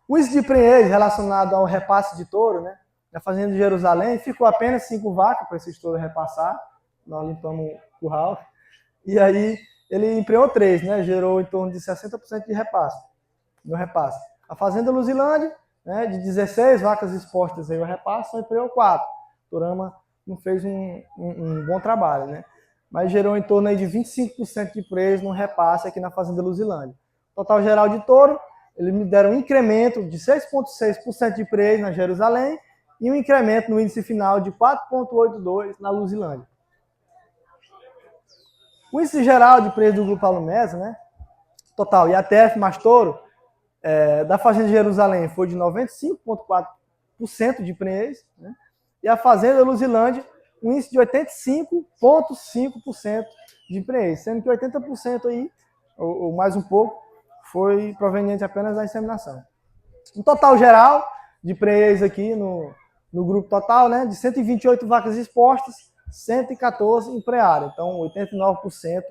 O índice de prenhez relacionado ao repasse de touro, né? Na Fazenda de Jerusalém, ficou apenas 5 vacas para esses touros repassar. Nós limpamos o curral. E aí ele empreou 3, né? Gerou em torno de 60% de repasse, no repasse. A Fazenda Luzilândia, né, de 16 vacas expostas aí ao repasse, só empreou 4. O Torama não fez um bom trabalho, né? Mas gerou em torno aí de 25% de prenhez no repasse aqui na Fazenda Luzilândia. Total geral de touro, eles me deram um incremento de 6,6% de prenhez na Jerusalém e um incremento no índice final de 4,82% na Luzilândia. O índice geral de prenhez do Grupo Alumesa, né? Total IATF mais touro, da Fazenda de Jerusalém foi de 95,4% de prenhez, né? E a Fazenda Luzilândia, um índice de 85,5% de prenhez, sendo que 80% aí, ou mais um pouco, foi proveniente apenas da inseminação. Um total geral de prenhez aqui no grupo total, né, de 128 vacas expostas, 114 emprearam, então 89%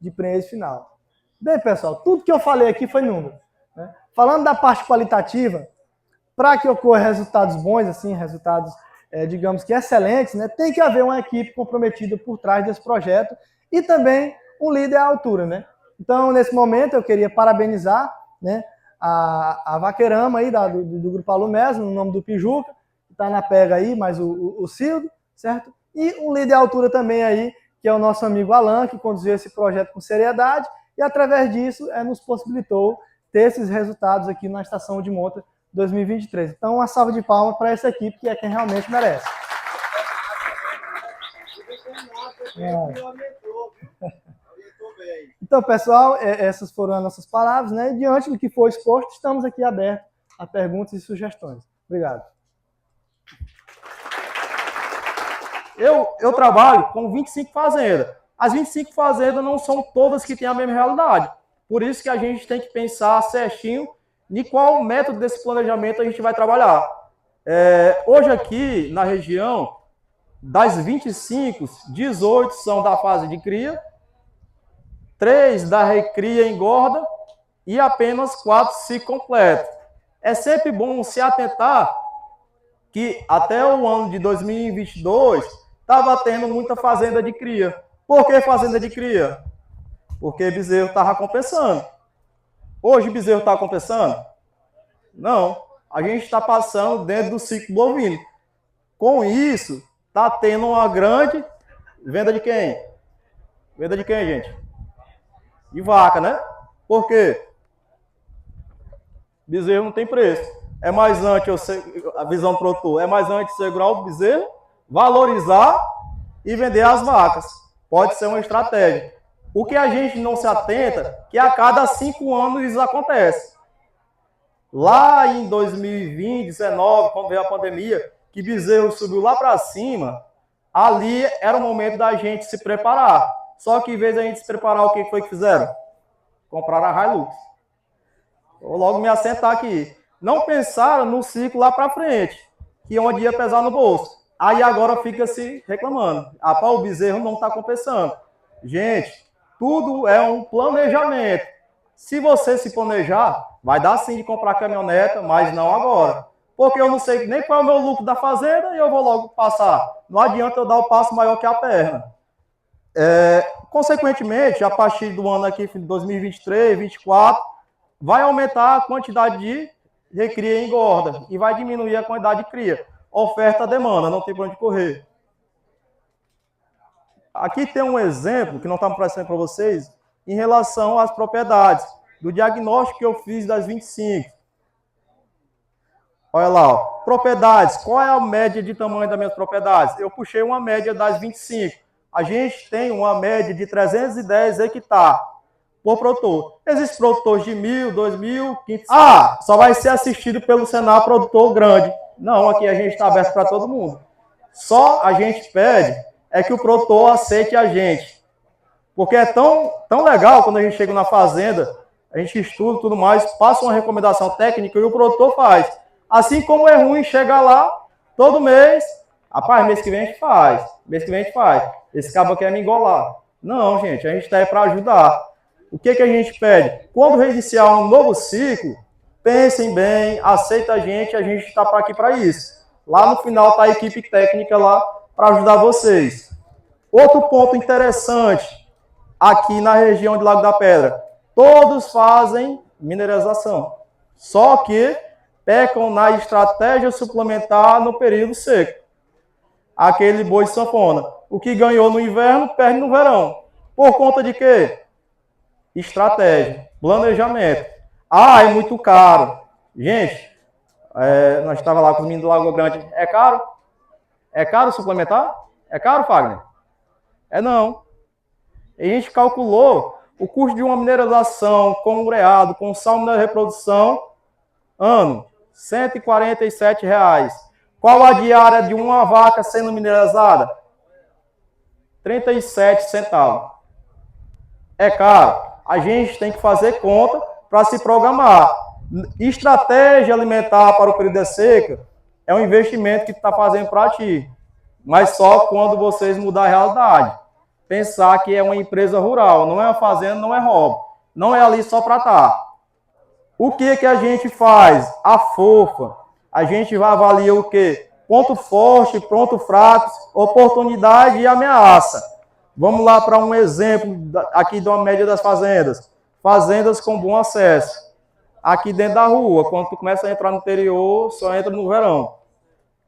de prenhez final. Bem, pessoal, tudo que eu falei aqui foi número, né? Falando da parte qualitativa, para que ocorra resultados bons, assim, resultados, digamos que excelentes, né, tem que haver uma equipe comprometida por trás desse projeto e também um líder à altura, né? Então, nesse momento, eu queria parabenizar, né, a Vaqueirama aí do Grupo Alumesa, no nome do Pijuca, que está na pega aí, mais o Cildo, certo? E um líder à altura também aí, que é o nosso amigo Alan, que conduziu esse projeto com seriedade e, através disso, nos possibilitou ter esses resultados aqui na Estação de Monta 2023. Então, uma salva de palmas para essa equipe, que é quem realmente merece. Então, pessoal, essas foram as nossas palavras, né? E diante do que foi exposto, estamos aqui abertos a perguntas e sugestões. Obrigado. Eu trabalho com 25 fazendas. As 25 fazendas não são todas que têm a mesma realidade. Por isso que a gente tem que pensar certinho em qual método desse planejamento a gente vai trabalhar. Hoje aqui na região, das 25, 18 são da fase de cria, 3 da recria engorda e apenas 4 se completam. É sempre bom se atentar que até o ano de 2022 estava tendo muita fazenda de cria. Por que fazenda de cria? Porque bezerro estava compensando. Hoje o bezerro está compensando? Não. A gente está passando dentro do ciclo bovino. Com isso, está tendo uma grande venda de quem? Venda de quem, gente? De vaca, né? Por quê? Bezerro não tem preço. É mais antes, a visão do produtor, é mais antes segurar o bezerro, valorizar e vender as vacas. Pode ser uma estratégia. O que a gente não se atenta, que a cada 5 anos isso acontece. Lá em 2020, 2019, quando veio a pandemia, que bezerro subiu lá para cima, ali era o momento da gente se preparar. Só que em vez de a gente se preparar, o que foi que fizeram? Compraram a Hilux. Vou logo me assentar aqui. Não pensaram no ciclo lá para frente, que onde ia pesar no bolso. Aí agora fica se reclamando. O bezerro não está compensando. Gente, tudo é um planejamento. Se você se planejar, vai dar sim de comprar caminhoneta, mas não agora. Porque eu não sei nem qual é o meu lucro da fazenda e eu vou logo passar. Não adianta eu dar o passo maior que a perna. Consequentemente, a partir do ano aqui, 2023, 2024, vai aumentar a quantidade de recria e engorda e vai diminuir a quantidade de cria. Oferta, demanda, não tem para onde correr. Aqui tem um exemplo que não está aparecendo para vocês em relação às propriedades, do diagnóstico que eu fiz das 25. Olha lá, ó. Propriedades, qual é a média de tamanho das minhas propriedades? Eu puxei uma média das 25. A gente tem uma média de 310 hectares por produtor. Existem produtores de 1.000, 2.000, 500. Ah, só vai ser assistido pelo Senar produtor grande. Não, aqui a gente está aberto para todo mundo. Só a gente pede é que o produtor aceite a gente. Porque é tão legal quando a gente chega na fazenda, a gente estuda e tudo mais, passa uma recomendação técnica e o produtor faz. Assim como é ruim chegar lá todo mês, rapaz, mês que vem a gente faz, mês que vem a gente faz. Esse cabo quer me engolar. Não, gente, a gente está aí para ajudar. O que a gente pede? Quando reiniciar um novo ciclo, pensem bem, aceita a gente está aqui para isso. Lá no final está a equipe técnica lá para ajudar vocês. Outro ponto interessante, aqui na região de Lago da Pedra, todos fazem mineralização, só que pecam na estratégia suplementar no período seco. Aquele boi sanfona. O que ganhou no inverno, perde no verão. Por conta de quê? Estratégia, planejamento. Ah, é muito caro. Gente, nós estávamos lá com os meninos do Lago Grande. É caro? É caro suplementar? É caro, Fagner? É não. A gente calculou o custo de uma mineralização com ureado, com sal de reprodução, ano, R$ 147,00. Qual a diária de uma vaca sendo mineralizada? 37 centavos. É caro. A gente tem que fazer conta para se programar. Estratégia alimentar para o período de seca é um investimento que tu está fazendo para ti. Mas só quando vocês mudar a realidade. Pensar que é uma empresa rural, não é uma fazenda, não é hobby. Não é ali só para estar. O que a gente faz? A fofa. A gente vai avaliar o quê? Ponto forte, ponto fraco, oportunidade e ameaça. Vamos lá para um exemplo aqui de uma média das fazendas. Fazendas com bom acesso. Aqui dentro da rua, quando tu começa a entrar no interior, só entra no verão.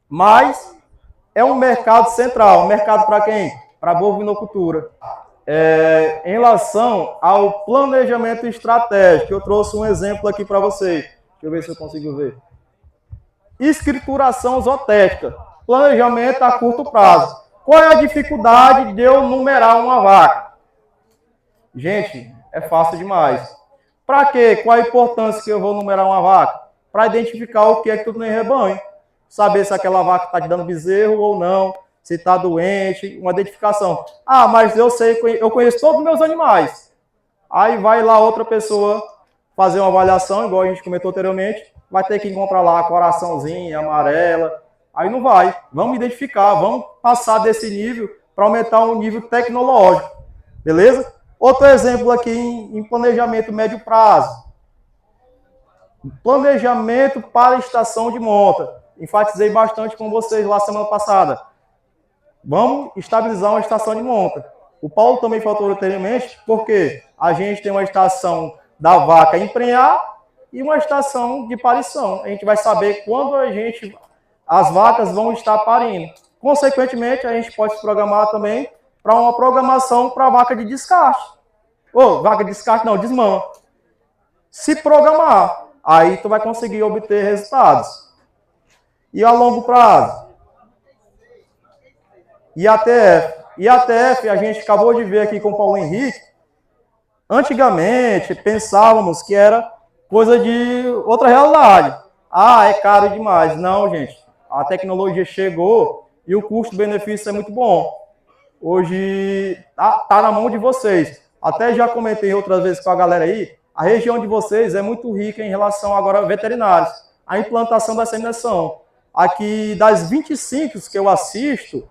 Mas é um mercado central. Mercado para quem? Para a bovinocultura. Em relação ao planejamento estratégico, eu trouxe um exemplo aqui para vocês. Deixa eu ver se eu consigo ver. Escrituração zootécnica. Planejamento a curto prazo. Qual é a dificuldade de eu numerar uma vaca? Gente, é fácil demais. Para quê? Qual a importância que eu vou numerar uma vaca? Para identificar o que é que tu tem em rebanho. Saber se aquela vaca está te dando bezerro ou não, se está doente, uma identificação. Ah, mas eu sei, eu conheço todos os meus animais. Aí vai lá outra pessoa fazer uma avaliação, igual a gente comentou anteriormente, vai ter que encontrar lá a coraçãozinha, amarela. Aí não vai. Vamos identificar, vamos passar desse nível para aumentar o nível tecnológico. Beleza? Outro exemplo aqui em planejamento médio prazo. Planejamento para estação de monta. Enfatizei bastante com vocês lá semana passada. Vamos estabilizar uma estação de monta. O Paulo também falou anteriormente, porque a gente tem uma estação da vaca emprenhar e uma estação de parição. A gente vai saber quando as vacas vão estar parindo. Consequentemente, a gente pode se programar também para uma programação para vaca de descarte. Vaca de descarte não, desmama. Se programar, aí tu vai conseguir obter resultados. E a longo prazo? IATF. IATF, a gente acabou de ver aqui com o Paulo Henrique. Antigamente, pensávamos que era coisa de outra realidade. Ah, é caro demais. Não, gente. A tecnologia chegou e o custo-benefício é muito bom. Hoje tá na mão de vocês. Até já comentei outras vezes com a galera aí, a região de vocês é muito rica em relação agora a veterinários. A implantação da inseminação. Aqui das 25 que eu assisto,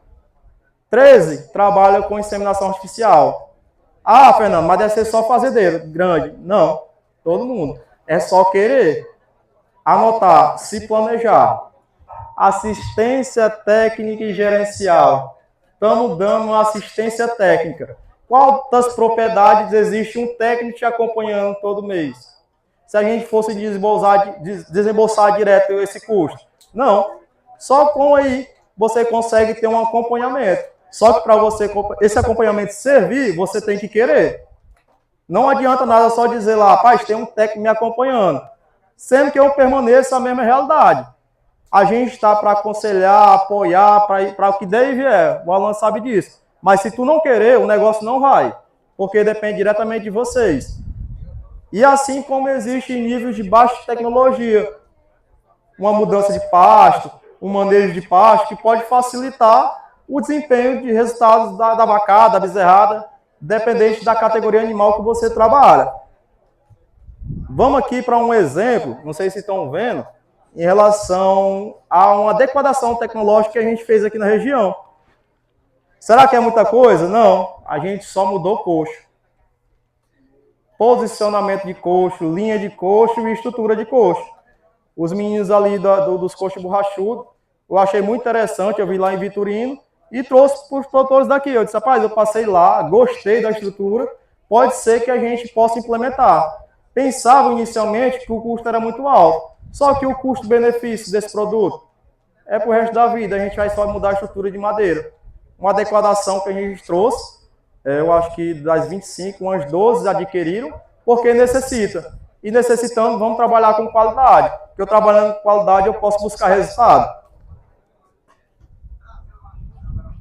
13 trabalham com inseminação artificial. Ah, Fernando, mas deve ser só fazendeiro grande. Não. Todo mundo. É só querer. Anotar, se planejar. Assistência técnica e gerencial. Estamos dando uma assistência técnica. Quantas propriedades existe um técnico te acompanhando todo mês? Se a gente fosse desembolsar direto esse custo? Não. Só com aí você consegue ter um acompanhamento. Só que para você esse acompanhamento servir, você tem que querer. Não adianta nada só dizer lá, rapaz, tem um técnico me acompanhando. Sendo que eu permaneço na mesma realidade. A gente está para aconselhar, apoiar, para o que der e vier. O Alan sabe disso. Mas se tu não querer, o negócio não vai. Porque depende diretamente de vocês. E assim como existe níveis de baixa tecnologia, uma mudança de pasto, um manejo de pasto, que pode facilitar o desempenho de resultados da vaca, da bezerrada, dependente da categoria animal que você trabalha. Vamos aqui para um exemplo, não sei se estão vendo, em relação a uma degradação tecnológica que a gente fez aqui na região. Será que é muita coisa? Não, a gente só mudou coxo. Posicionamento de coxo, linha de coxo e estrutura de coxo. Os meninos ali dos coxos borrachudos, eu achei muito interessante, eu vi lá em Vitorino e trouxe para os produtores daqui. Eu disse, rapaz, eu passei lá, gostei da estrutura, pode ser que a gente possa implementar. Pensava inicialmente que o custo era muito alto, só que o custo-benefício desse produto é para o resto da vida, a gente vai só mudar a estrutura de madeira. Uma adequação que a gente trouxe, eu acho que das 25, umas 12 adquiriram, porque necessita. E necessitando, vamos trabalhar com qualidade. Porque eu trabalhando com qualidade, eu posso buscar resultado.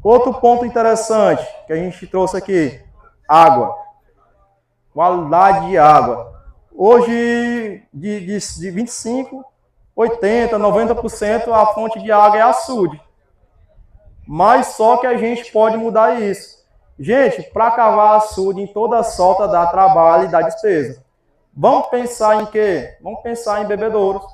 Outro ponto interessante que a gente trouxe aqui, água. Qualidade de água. Hoje, de 25, 80, 90% a fonte de água é açude. Mas só que a gente pode mudar isso. Gente, para cavar açude em toda a solta dá trabalho e dá despesa. Vamos pensar em quê? Vamos pensar em bebedouros.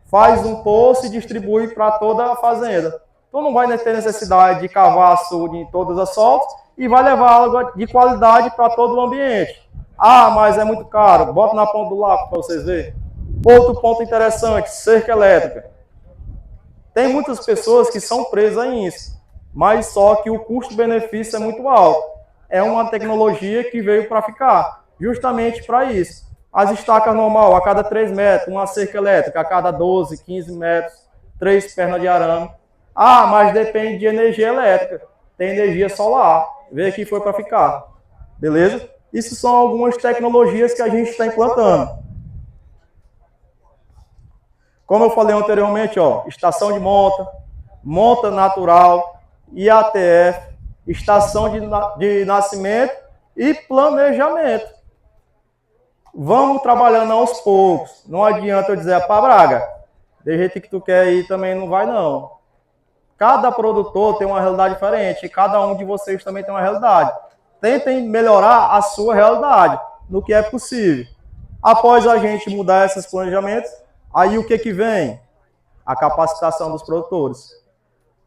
Faz um poço e distribui para toda a fazenda. Então não vai ter necessidade de cavar açude em todas as soltas e vai levar água de qualidade para todo o ambiente. Ah, mas é muito caro. Bota na ponta do lápis para vocês verem. Outro ponto interessante, cerca elétrica. Tem muitas pessoas que são presas nisso, mas só que o custo-benefício é muito alto. É uma tecnologia que veio para ficar, justamente para isso. As estacas normal, a cada 3 metros, uma cerca elétrica, a cada 12, 15 metros, 3 pernas de arame. Ah, mas depende de energia elétrica. Tem energia solar. Vê que foi para ficar. Beleza? Isso são algumas tecnologias que a gente está implantando. Como eu falei anteriormente, ó, estação de monta, monta natural, IATF, estação de nascimento e planejamento. Vamos trabalhando aos poucos. Não adianta eu dizer, pá, Braga, de jeito que tu quer ir também não vai, não. Cada produtor tem uma realidade diferente, e cada um de vocês também tem uma realidade. Tentem melhorar a sua realidade, no que é possível. Após a gente mudar esses planejamentos, aí o que vem? A capacitação dos produtores.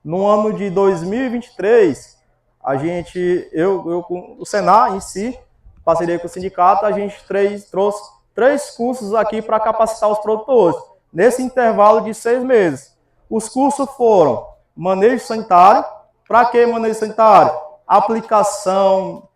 No ano de 2023, a gente, o Senar em si, parceria com o sindicato, a gente trouxe 3 cursos aqui para capacitar os produtores, nesse intervalo de 6 meses. Os cursos foram manejo sanitário. Para que manejo sanitário? Aplicação,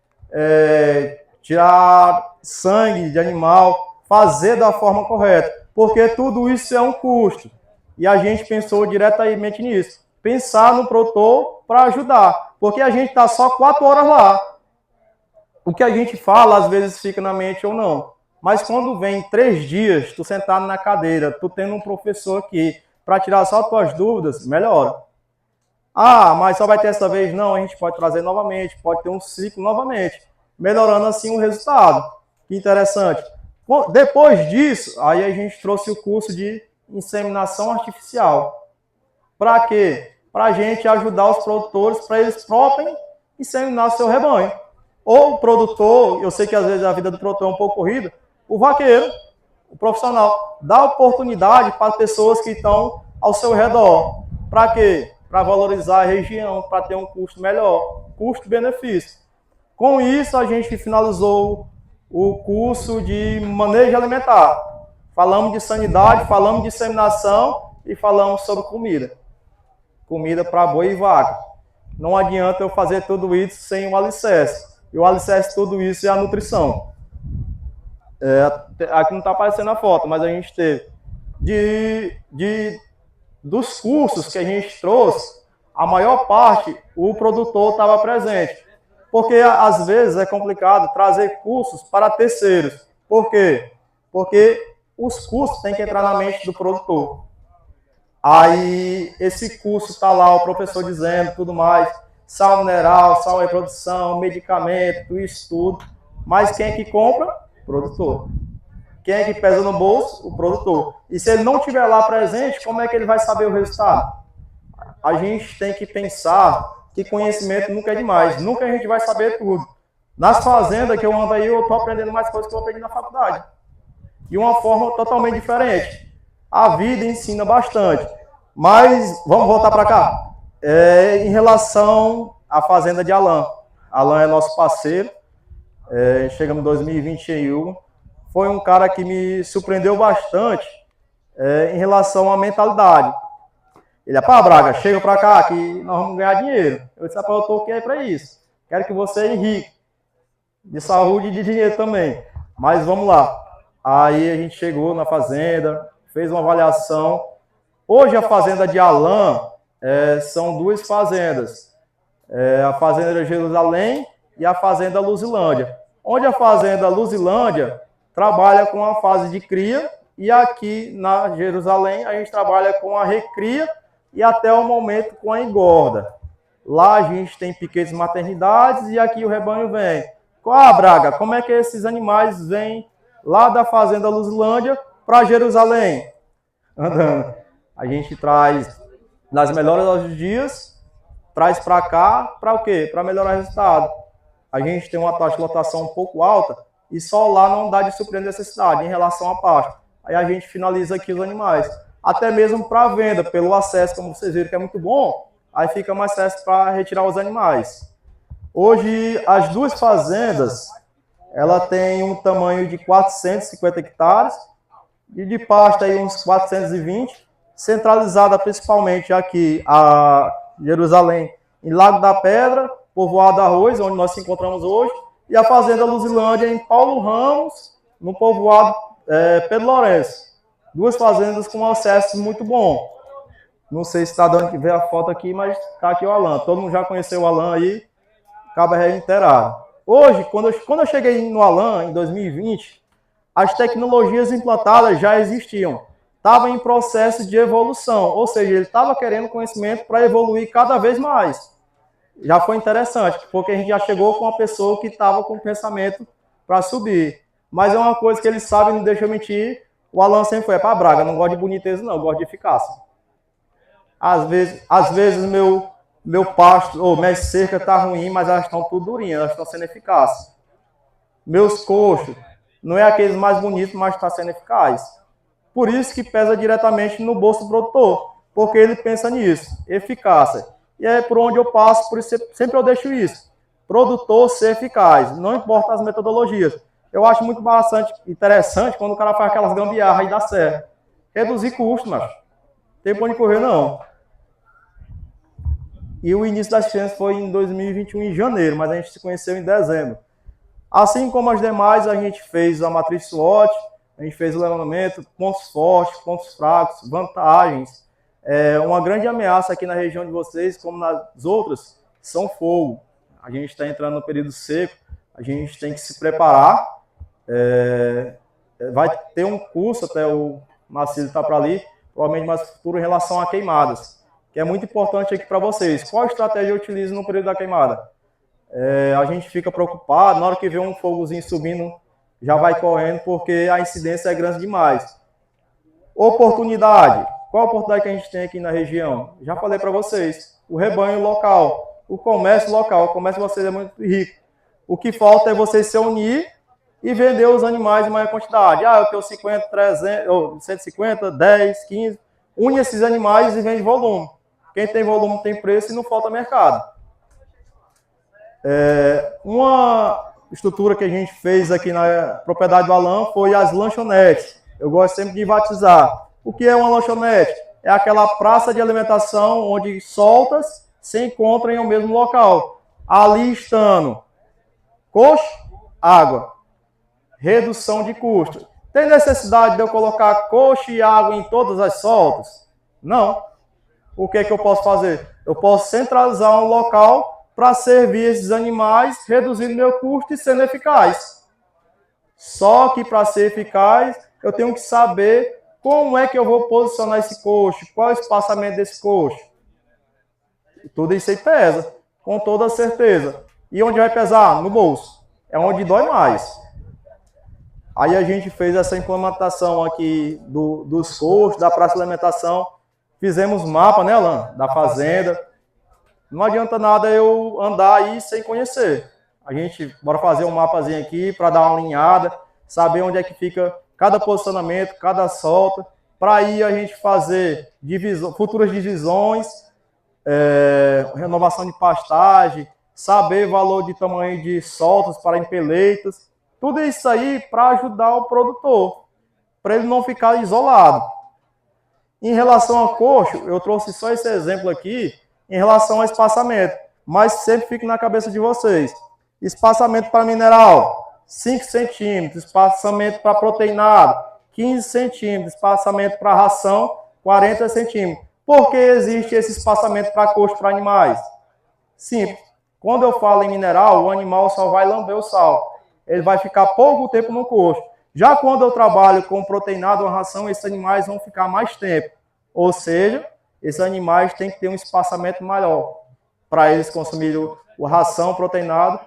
tirar sangue de animal, fazer da forma correta, porque tudo isso é um custo. E a gente pensou diretamente nisso. Pensar no produtor para ajudar, porque a gente está só 4 horas lá. O que a gente fala, às vezes, fica na mente ou não. Mas quando vem 3 dias, tu sentado na cadeira, tu tendo um professor aqui para tirar só tuas dúvidas, melhora. Ah, mas só vai ter essa vez? Não, a gente pode trazer novamente, pode ter um ciclo novamente, melhorando assim o resultado. Que interessante. Depois disso, aí a gente trouxe o curso de inseminação artificial. Para quê? Para a gente ajudar os produtores, para eles próprios inseminar seu rebanho. Ou o produtor, eu sei que às vezes a vida do produtor é um pouco corrida, o vaqueiro, o profissional, dá oportunidade para pessoas que estão ao seu redor. Para quê? Para valorizar a região, para ter um custo melhor, custo-benefício. Com isso, a gente finalizou o curso de manejo alimentar. Falamos de sanidade, falamos de inseminação e falamos sobre comida. Comida para boi e vaca. Não adianta eu fazer tudo isso sem o alicerce. E o alicerce de tudo isso é a nutrição. Aqui não está aparecendo a foto, mas a gente teve dos cursos que a gente trouxe, a maior parte o produtor estava presente. Porque às vezes é complicado trazer cursos para terceiros. Por quê? Porque os custos têm que entrar na mente do produtor. Aí esse curso está lá, o professor dizendo tudo mais, sal mineral, sal reprodução, medicamento, isso tudo. Mas quem é que compra? O produtor. Quem é que pesa no bolso? O produtor. E se ele não estiver lá presente, como é que ele vai saber o resultado? A gente tem que pensar que conhecimento nunca é demais. Nunca a gente vai saber tudo. Nas fazendas que eu ando aí, eu estou aprendendo mais coisas que eu aprendi na faculdade. De uma forma totalmente diferente. A vida ensina bastante. Mas, vamos voltar para cá. Em relação à fazenda de Alan. Alan é nosso parceiro. Chegamos em 2021. Foi um cara que me surpreendeu bastante em relação à mentalidade. Ele é, pá, Braga, chega para cá que nós vamos ganhar dinheiro. Eu disse, eu estou aqui para isso. Quero que você enrique. De saúde e de dinheiro também. Mas vamos lá. Aí a gente chegou na fazenda, fez uma avaliação. Hoje a fazenda de Alan são duas fazendas. A fazenda de Jerusalém e a fazenda Luzilândia. Onde a fazenda Luzilândia trabalha com a fase de cria e aqui na Jerusalém a gente trabalha com a recria e até o momento com a engorda. Lá a gente tem pequenas maternidades e aqui o rebanho vem. Braga, como é que esses animais vêm lá da fazenda Luzilândia para Jerusalém? Andando. A gente traz nas melhores horas dos dias, traz para cá, para o quê? Para melhorar o resultado. A gente tem uma taxa de lotação um pouco alta e só lá não dá de suprir a necessidade em relação à pasto. Aí a gente finaliza aqui os animais. Até mesmo para venda, pelo acesso, como vocês viram que é muito bom, aí fica mais fácil para retirar os animais. Hoje, as duas fazendas, ela tem um tamanho de 450 hectares e de pasto aí uns 420, centralizada principalmente aqui a Jerusalém, em Lago da Pedra, povoado Arroz, onde nós nos encontramos hoje, e a fazenda Luzilândia em Paulo Ramos, no povoado Pedro Lourenço. Duas fazendas com acesso muito bom. Não sei se está dando para ver a foto aqui, mas está aqui o Alan. Todo mundo já conheceu o Alan aí, acaba reiterado. Hoje, quando eu cheguei no Alan, em 2020, as tecnologias implantadas já existiam. Estava em processo de evolução, ou seja, ele estava querendo conhecimento para evoluir cada vez mais. Já foi interessante, porque a gente já chegou com uma pessoa que estava com o pensamento para subir. Mas é uma coisa que ele sabe, não deixa eu mentir, o Alan sempre foi, para Braga, não gosto de boniteza não, eu gosto de eficácia. Às vezes meu pasto, ou minha cerca está ruim, mas elas estão tudo durinhas, elas estão sendo eficazes. Meus coxos, não é aqueles mais bonitos, mas está sendo eficaz. Por isso que pesa diretamente no bolso do produtor, porque ele pensa nisso, eficácia. E é por onde eu passo, por isso sempre eu deixo isso. Produtor ser eficaz, não importa as metodologias. Eu acho muito bastante interessante quando o cara faz aquelas gambiarras e dá certo. Reduzir custos, mas não tem pra onde correr, não. E o início das ciências foi em 2021, em janeiro, mas a gente se conheceu em dezembro. Assim como as demais, a gente fez a matriz SWOT, a gente fez o levantamento, pontos fortes, pontos fracos, vantagens. Uma grande ameaça aqui na região de vocês, como nas outras, são fogo. A gente está entrando no período seco, a gente tem que se preparar. Vai ter um curso, até o Marcelo está para ali, provavelmente mais futuro, em relação a queimadas, que é muito importante aqui para vocês. Qual estratégia eu utilizo no período da queimada? A gente fica preocupado, na hora que vê um fogozinho subindo, já vai correndo, porque a incidência é grande demais. Oportunidade. Qual a oportunidade que a gente tem aqui na região? Já falei para vocês. O rebanho local, o comércio local. O comércio de vocês é muito rico. O que falta é vocês se unir e vender os animais em maior quantidade. Eu tenho 50, 300, ou 150, 10, 15. Une esses animais e vende volume. Quem tem volume tem preço e não falta mercado. estrutura que a gente fez aqui na propriedade do Alan foi as lanchonetes. Eu gosto sempre de enfatizar. O que é uma lanchonete? É aquela praça de alimentação onde soltas se encontram em um mesmo local. Ali estando coxa, água, redução de custo. Tem necessidade de eu colocar coxa e água em todas as soltas? Não. O que é que eu posso fazer? Eu posso centralizar um local para servir esses animais, reduzindo meu custo e sendo eficaz. Só que para ser eficaz, eu tenho que saber como é que eu vou posicionar esse coxo, qual é o espaçamento desse coxo. Tudo isso aí pesa, com toda certeza. E onde vai pesar? No bolso. É onde dói mais. Aí a gente fez essa implementação aqui dos coxos, da praça de alimentação. Fizemos mapa, né, Alan? Da fazenda. Não adianta nada eu andar aí sem conhecer. A gente bora fazer um mapazinho aqui para dar uma alinhada, saber onde é que fica cada posicionamento, cada solta, para aí a gente fazer futuras divisões, renovação de pastagem, saber valor de tamanho de soltas para empeleitas, tudo isso aí para ajudar o produtor, para ele não ficar isolado. Em relação a coxo, eu trouxe só esse exemplo aqui, em relação ao espaçamento, mas sempre fique na cabeça de vocês. Espaçamento para mineral, 5 centímetros, espaçamento para proteinado, 15 centímetros, espaçamento para ração, 40 centímetros. Por que existe esse espaçamento para coxo para animais? Simples. Quando eu falo em mineral, o animal só vai lamber o sal. Ele vai ficar pouco tempo no coxo. Já quando eu trabalho com proteinado ou ração, esses animais vão ficar mais tempo. Ou seja, esses animais têm que ter um espaçamento maior para eles consumirem a ração, proteinado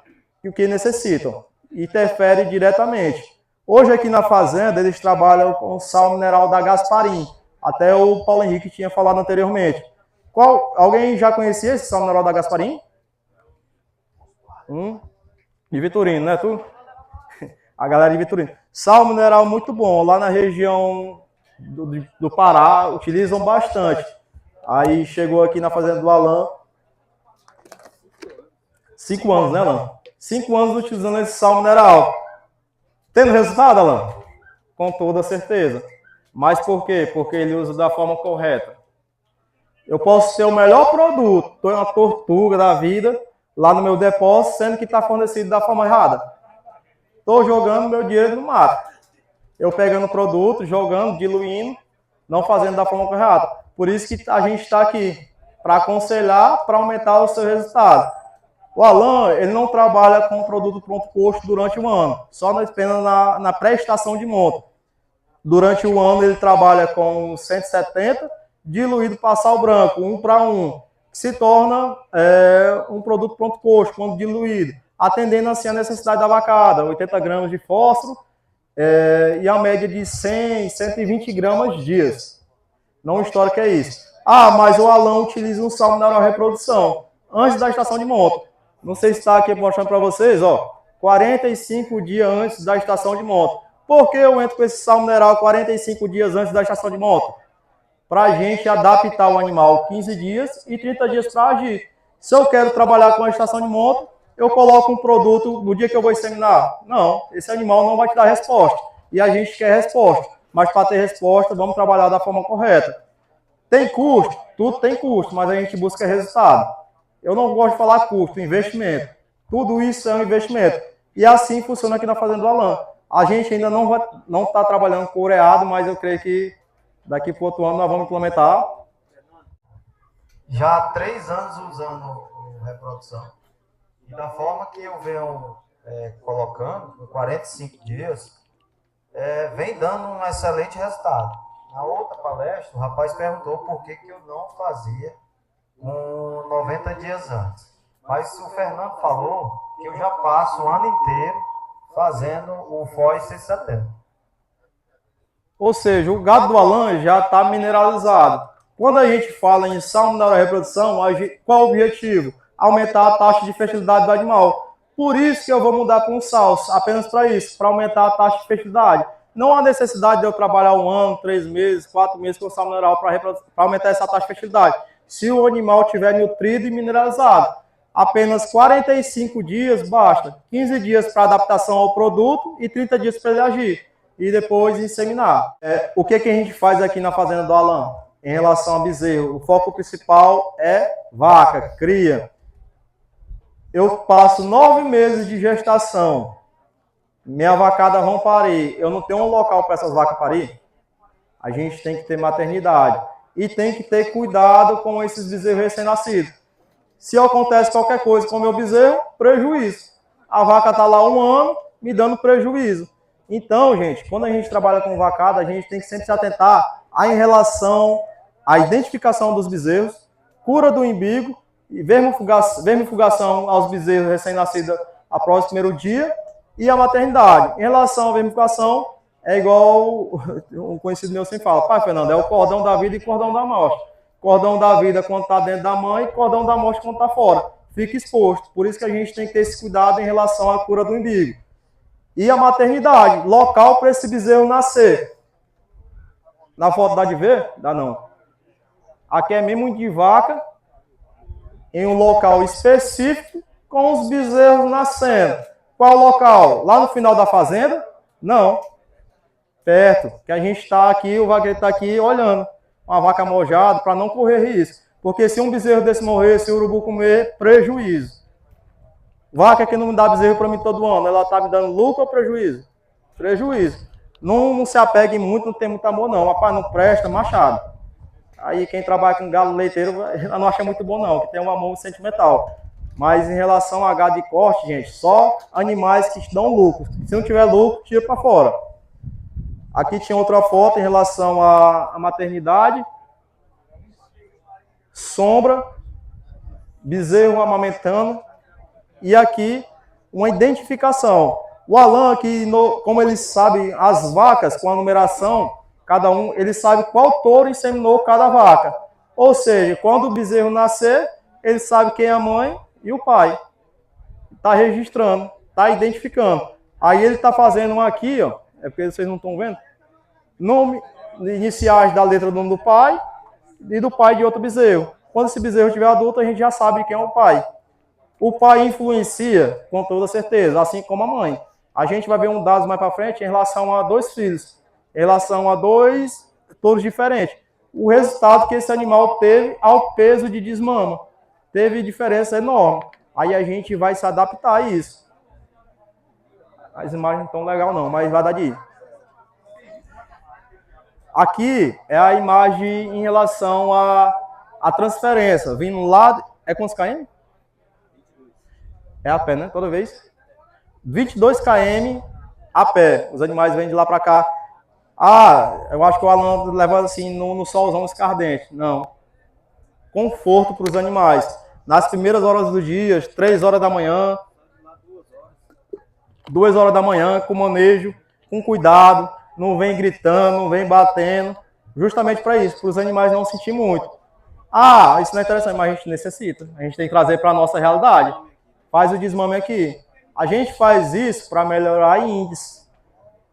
e o que necessitam. Interfere diretamente. Hoje aqui na fazenda eles trabalham com sal mineral da Gasparim. Até o Paulo Henrique tinha falado anteriormente. Alguém já conhecia esse sal mineral da Gasparim? De Vitorino, né, tu? A galera de Vitorino. Sal mineral muito bom. Lá na região do Pará utilizam bastante. Aí chegou aqui na fazenda do Alan. 5 anos, né, Alan? 5 anos utilizando esse sal mineral. Tendo resultado, Alan? Com toda certeza. Mas por quê? Porque ele usa da forma correta. Eu posso ser o melhor produto, estou em uma tortuga da vida, lá no meu depósito, sendo que está fornecido da forma errada. Estou jogando meu dinheiro no mato. Eu pegando o produto, jogando, diluindo, não fazendo da forma correta. Por isso que a gente está aqui, para aconselhar, para aumentar o seu resultado. O Alan, ele não trabalha com produto pronto posto durante um ano, só apenas na pré-estação de monta. Durante o ano ele trabalha com 170, diluído para sal branco, 1 para 1, que se torna um produto pronto posto, quando diluído, atendendo assim a necessidade da vacada, 80 gramas de fósforo e a média de 100, 120 gramas dias. Não histórico é isso. Ah, mas o Alan utiliza um sal mineral reprodução, antes da estação de monta. Não sei se está aqui mostrando para vocês, ó, 45 dias antes da estação de monta. Por que eu entro com esse sal mineral 45 dias antes da estação de monta? Para a gente adaptar o animal 15 dias e 30 dias para agir. Se eu quero trabalhar com a estação de monta, eu coloco um produto no dia que eu vou inseminar. Não, esse animal não vai te dar resposta. E a gente quer resposta. Mas para ter resposta, vamos trabalhar da forma correta. Tem custo? Tudo tem custo, mas a gente busca resultado. Eu não gosto de falar custo, investimento. Tudo isso é um investimento. E assim funciona aqui na Fazenda do Alan. A gente ainda não está trabalhando com ureado, mas eu creio que daqui para o outro ano nós vamos implementar. Já há 3 anos usando reprodução. E da forma que eu venho colocando, com 45 dias, vem dando um excelente resultado. Na outra palestra, o rapaz perguntou por que eu não fazia com 90 dias antes. Mas o Fernando falou que eu já passo o ano inteiro fazendo o FOI 670. Ou seja, o gado do Alan já está mineralizado. Quando a gente fala em sal mineral reprodução, qual o objetivo? Aumentar a taxa de fertilidade do animal. Por isso que eu vou mudar para um sal, apenas para isso, para aumentar a taxa de fertilidade. Não há necessidade de eu trabalhar 1 ano, 3 meses, 4 meses com sal mineral para aumentar essa taxa de fertilidade. Se o animal estiver nutrido e mineralizado. apenas 45 dias basta. 15 dias para adaptação ao produto e 30 dias para ele agir. E depois inseminar. O que a gente faz aqui na fazenda do Alan? Em relação a bezerro, o foco principal é vaca, cria. Eu passo 9 meses de gestação. Minha vacada vão parir. Eu não tenho um local para essas vacas parir. A gente tem que ter maternidade. E tem que ter cuidado com esses bezerros recém-nascidos. Se acontece qualquer coisa com o meu bezerro, prejuízo. A vaca está lá 1 ano, me dando prejuízo. Então, gente, quando a gente trabalha com vacada, a gente tem que sempre se atentar em relação à identificação dos bezerros, cura do embigo, e vermifugação aos bezerros recém-nascidos após o primeiro dia, e a maternidade. Em relação à vermifugação, é igual um conhecido meu sempre fala: pai, Fernando, é o cordão da vida e cordão da morte. Cordão da vida quando está dentro da mãe, cordão da morte quando está fora. Fica exposto. Por isso que a gente tem que ter esse cuidado em relação à cura do embigo. E a maternidade, local para esse bezerro nascer. Na foto dá de ver? Dá não. Aqui é mesmo de vaca, em um local específico, com os bezerros nascendo. Qual local? Lá no final da fazenda? Não. Perto, que a gente está aqui, o vaqueiro está aqui olhando uma vaca mojada para não correr risco. Porque se um bezerro desse morrer, se o urubu comer, prejuízo. Vaca que não me dá bezerro para mim todo ano, ela está me dando lucro ou prejuízo? Prejuízo. Não se apegue muito, não tem muito amor não. Rapaz, não presta, machado. Aí quem trabalha com galo leiteiro não acha muito bom não, que tem um amor sentimental. Mas em relação a gado de corte, gente, só animais que dão lucro. Se não tiver lucro, tira para fora. Aqui tinha outra foto em relação à maternidade. Sombra, bezerro amamentando. E aqui, uma identificação. O Alan aqui, como ele sabe as vacas com a numeração, cada um, ele sabe qual touro inseminou cada vaca. Ou seja, quando o bezerro nascer, ele sabe quem é a mãe e o pai. Está registrando, está identificando. Aí ele está fazendo um aqui, ó, é porque vocês não estão vendo, nome, iniciais da letra do nome do pai e do pai de outro bezerro. Quando esse bezerro estiver adulto, a gente já sabe quem é o pai. O pai influencia, com toda certeza, assim como a mãe. A gente vai ver um dado mais para frente em relação a 2 filhos, em relação a 2 touros diferentes. O resultado que esse animal teve ao peso de desmama. Teve diferença enorme. Aí a gente vai se adaptar a isso. As imagens não estão legais não, mas vai dar de ir. Aqui é a imagem em relação à transferência. Vindo lá, é quantos km? É a pé, né? Toda vez. 22 km a pé. Os animais vêm de lá para cá. Ah, eu acho que o Alan leva assim no solzão escardente. Não. Conforto para os animais. Nas primeiras horas do dia, 3 horas da manhã, 2 horas da manhã, com manejo, com cuidado. Não vem gritando, não vem batendo. Justamente para isso, para os animais não sentir muito. Ah, isso não é interessante, mas a gente necessita. A gente tem que trazer para a nossa realidade. Faz o desmame aqui. A gente faz isso para melhorar índice.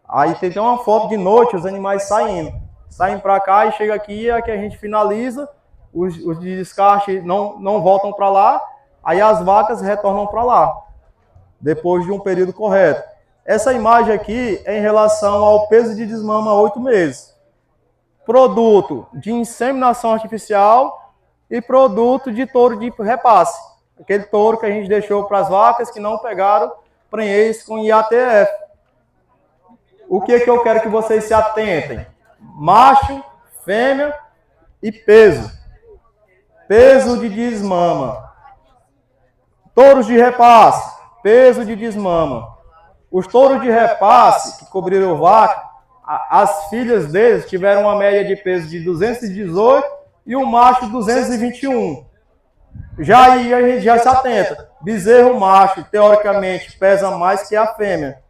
Aí tem uma foto de noite, os animais saindo. Saem para cá e chega aqui, aqui a gente finaliza. Os de descarte não voltam para lá. Aí as vacas retornam para lá. Depois de um período correto. Essa imagem aqui é em relação ao peso de desmama 8 meses. Produto de inseminação artificial e produto de touro de repasse. Aquele touro que a gente deixou para as vacas que não pegaram prenhez com IATF. O que eu quero que vocês se atentem? Macho, fêmea e peso. Peso de desmama. Touros de repasse, peso de desmama. Os touros de repasse que cobriram vaca, as filhas deles tiveram uma média de peso de 218 e o macho 221. Já aí a gente já se atenta. Bezerro macho, teoricamente, pesa mais que a fêmea.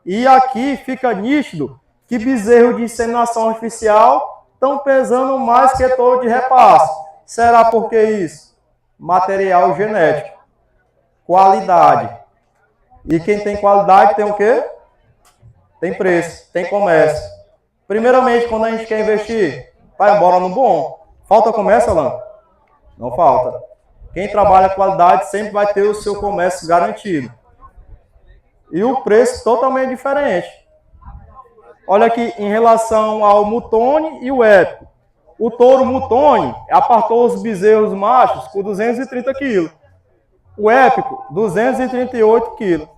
E aqui fica nítido que bezerro de inseminação artificial estão pesando mais que touro de repasse. Será por que isso? Material genético. Qualidade. E quem tem qualidade tem o quê? Tem preço, tem comércio. Primeiramente, quando a gente quer investir, vai embora no bom. Falta comércio, Alan? Não falta. Quem trabalha qualidade sempre vai ter o seu comércio garantido. E o preço totalmente diferente. Olha aqui, em relação ao Mutone e o Épico. O touro Mutone apartou os bezerros machos por 230 kg. O Épico, 238 kg.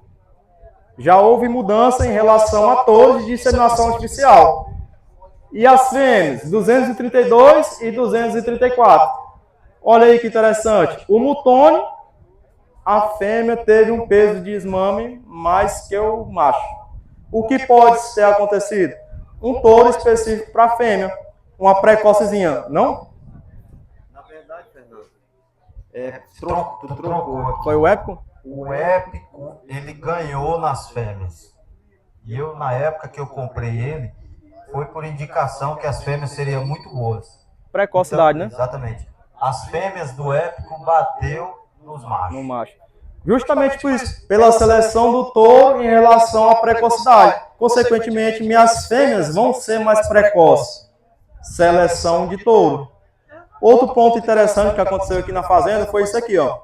Já houve mudança em relação a touros de inseminação artificial. E as fêmeas, 232 e 234. Olha aí que interessante. O Mutone, a fêmea teve um peso de desmame mais que o macho. O que pode ter acontecido? Um touro específico para a fêmea. Uma precocezinha, não? Na verdade, Fernando, tu trocou aqui. Foi o Épico? O Épico, ele ganhou nas fêmeas. E eu, na época que eu comprei ele, foi por indicação que as fêmeas seriam muito boas. Precocidade, Então, né? Exatamente. As fêmeas do Épico bateu nos machos. No macho. Justamente por isso, pela seleção do touro em relação à precocidade. Consequentemente, minhas fêmeas vão ser mais precoces. Seleção de touro. Outro ponto interessante que aconteceu aqui na fazenda foi isso aqui, ó.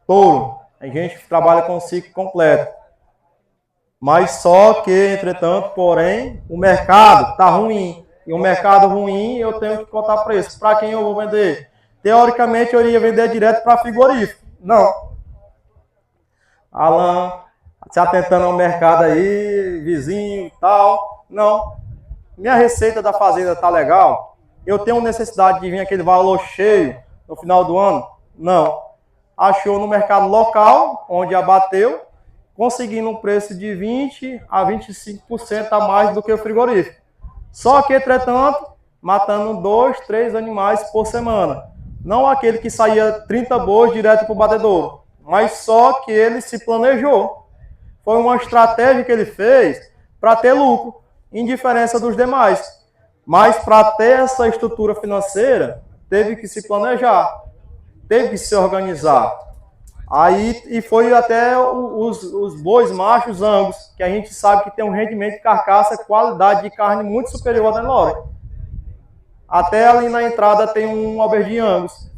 Touro. A gente trabalha com ciclo completo. Mas só que, entretanto, porém, o mercado está ruim. E o mercado ruim, eu tenho que botar preço. Para quem eu vou vender? Teoricamente, eu iria vender direto para frigorífico. Não. Alan, se atentando ao mercado aí, vizinho e tal. Não. Minha receita da fazenda está legal? Eu tenho necessidade de vir aquele valor cheio no final do ano? Não. Achou no mercado local, onde abateu, conseguindo um preço de 20% a 25% a mais do que o frigorífico. Só que, entretanto, matando 2, 3 animais por semana. Não aquele que saía 30 bois direto para o batedouro, mas só que ele se planejou. Foi uma estratégia que ele fez para ter lucro, em diferença dos demais. Mas para ter essa estrutura financeira, teve que se planejar, teve que se organizar. Aí, e foi até os bois machos Angus, que a gente sabe que tem um rendimento de carcaça, qualidade de carne muito superior à da Nelore. Até ali na entrada tem um Alberdin Angus.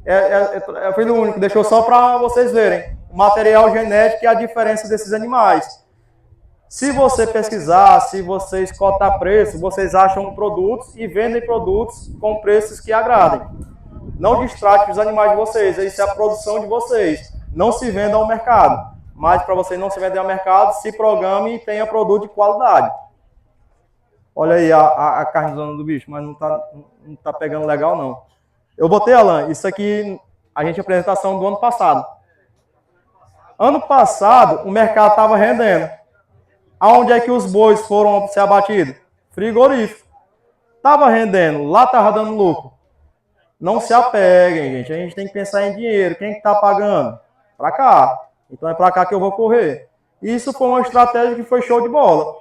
É filho único, deixou só para vocês verem o material genético e a diferença desses animais. Se você pesquisar, se vocês cotar preço, vocês acham produtos e vendem produtos com preços que agradem. Não distrate os animais de vocês, isso é a produção de vocês. Não se venda ao mercado. Mas para você não se vender ao mercado, se programe e tenha produto de qualidade. Olha aí a carnezona do bicho, mas não tá pegando legal não. Eu botei, Alan, isso aqui, a gente apresentação do ano passado. Ano passado, o mercado estava rendendo. Aonde é que os bois foram ser abatidos? Frigorífico. Estava rendendo, lá estava dando lucro. Não se apeguem, gente. A gente tem que pensar em dinheiro. Quem está pagando? Para cá. Então é para cá que eu vou correr. Isso foi uma estratégia que foi show de bola.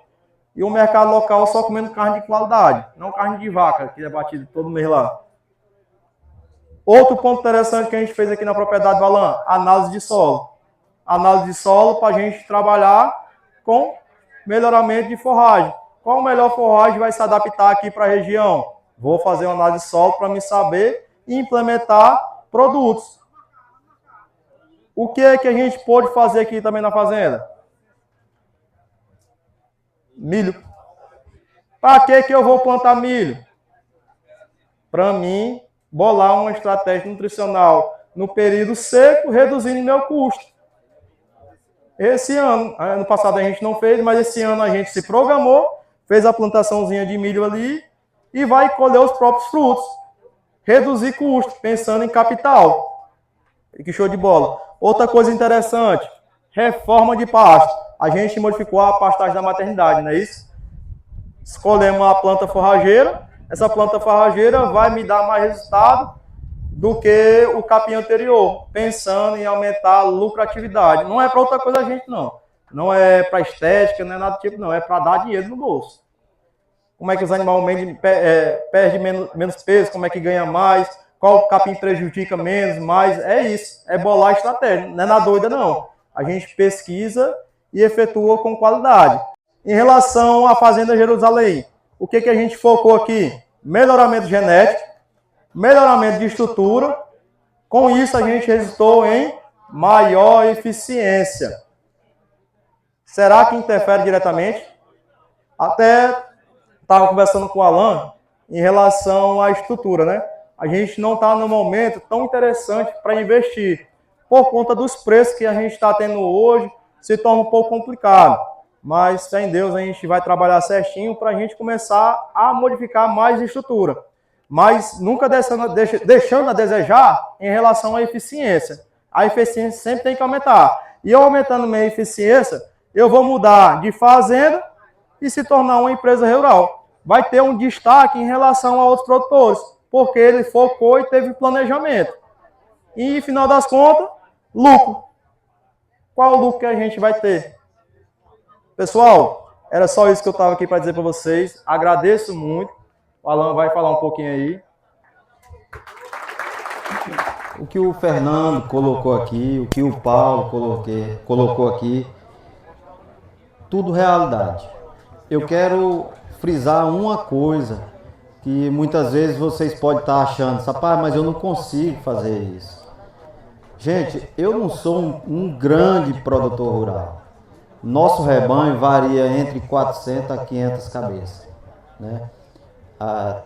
E o mercado local só comendo carne de qualidade. Não carne de vaca, que é batida todo mês lá. Outro ponto interessante que a gente fez aqui na propriedade do Alan, análise de solo. Análise de solo para a gente trabalhar com melhoramento de forragem. Qual melhor forragem vai se adaptar aqui para a região? Vou fazer uma análise de solo para me saber e implementar produtos. O que é que a gente pode fazer aqui também na fazenda? Milho. Para que eu vou plantar milho? Para mim, bolar uma estratégia nutricional no período seco, reduzindo meu custo. Esse ano passado a gente não fez, mas esse ano a gente se programou, fez a plantaçãozinha de milho ali e vai colher os próprios frutos. Reduzir custo, pensando em capital. E que show de bola. Outra coisa interessante, reforma de pasto. A gente modificou a pastagem da maternidade, não é isso? Escolhemos uma planta forrageira. Essa planta forrageira vai me dar mais resultado do que o capim anterior, pensando em aumentar a lucratividade. Não é para outra coisa a gente, não. Não é para estética, não é nada do tipo, não. É para dar dinheiro no bolso. Como é que os animais perdem menos peso, como é que ganha mais, qual capim prejudica menos, mais. É isso, é bolar estratégia. Não é na doida, não. A gente pesquisa e efetua com qualidade. Em relação à Fazenda Jerusalém, o que a gente focou aqui? Melhoramento genético, melhoramento de estrutura Com isso, a gente resultou em maior eficiência. Será que interfere diretamente? Até estava conversando com o Alan em relação à estrutura, né? A gente não está no momento tão interessante para investir. Por conta dos preços que a gente está tendo hoje, se torna um pouco complicado. Mas, fé em Deus, a gente vai trabalhar certinho para a gente começar a modificar mais a estrutura. Mas nunca deixando a desejar em relação à eficiência. A eficiência sempre tem que aumentar. E eu aumentando minha eficiência, eu vou mudar de fazenda e se tornar uma empresa rural. Vai ter um destaque em relação a outros produtores, porque ele focou e teve planejamento. E, final das contas, lucro. Qual o lucro que a gente vai ter? Pessoal, era só isso que eu estava aqui para dizer para vocês. Agradeço muito. O Alan vai falar um pouquinho aí. O que o Fernando colocou aqui, o que o Paulo colocou aqui, tudo realidade. Eu quero frisar uma coisa que muitas vezes vocês podem estar achando, rapaz, mas eu não consigo fazer isso. Gente, eu não sou um grande produtor rural. Nosso rebanho varia entre 400 a 500 cabeças, né?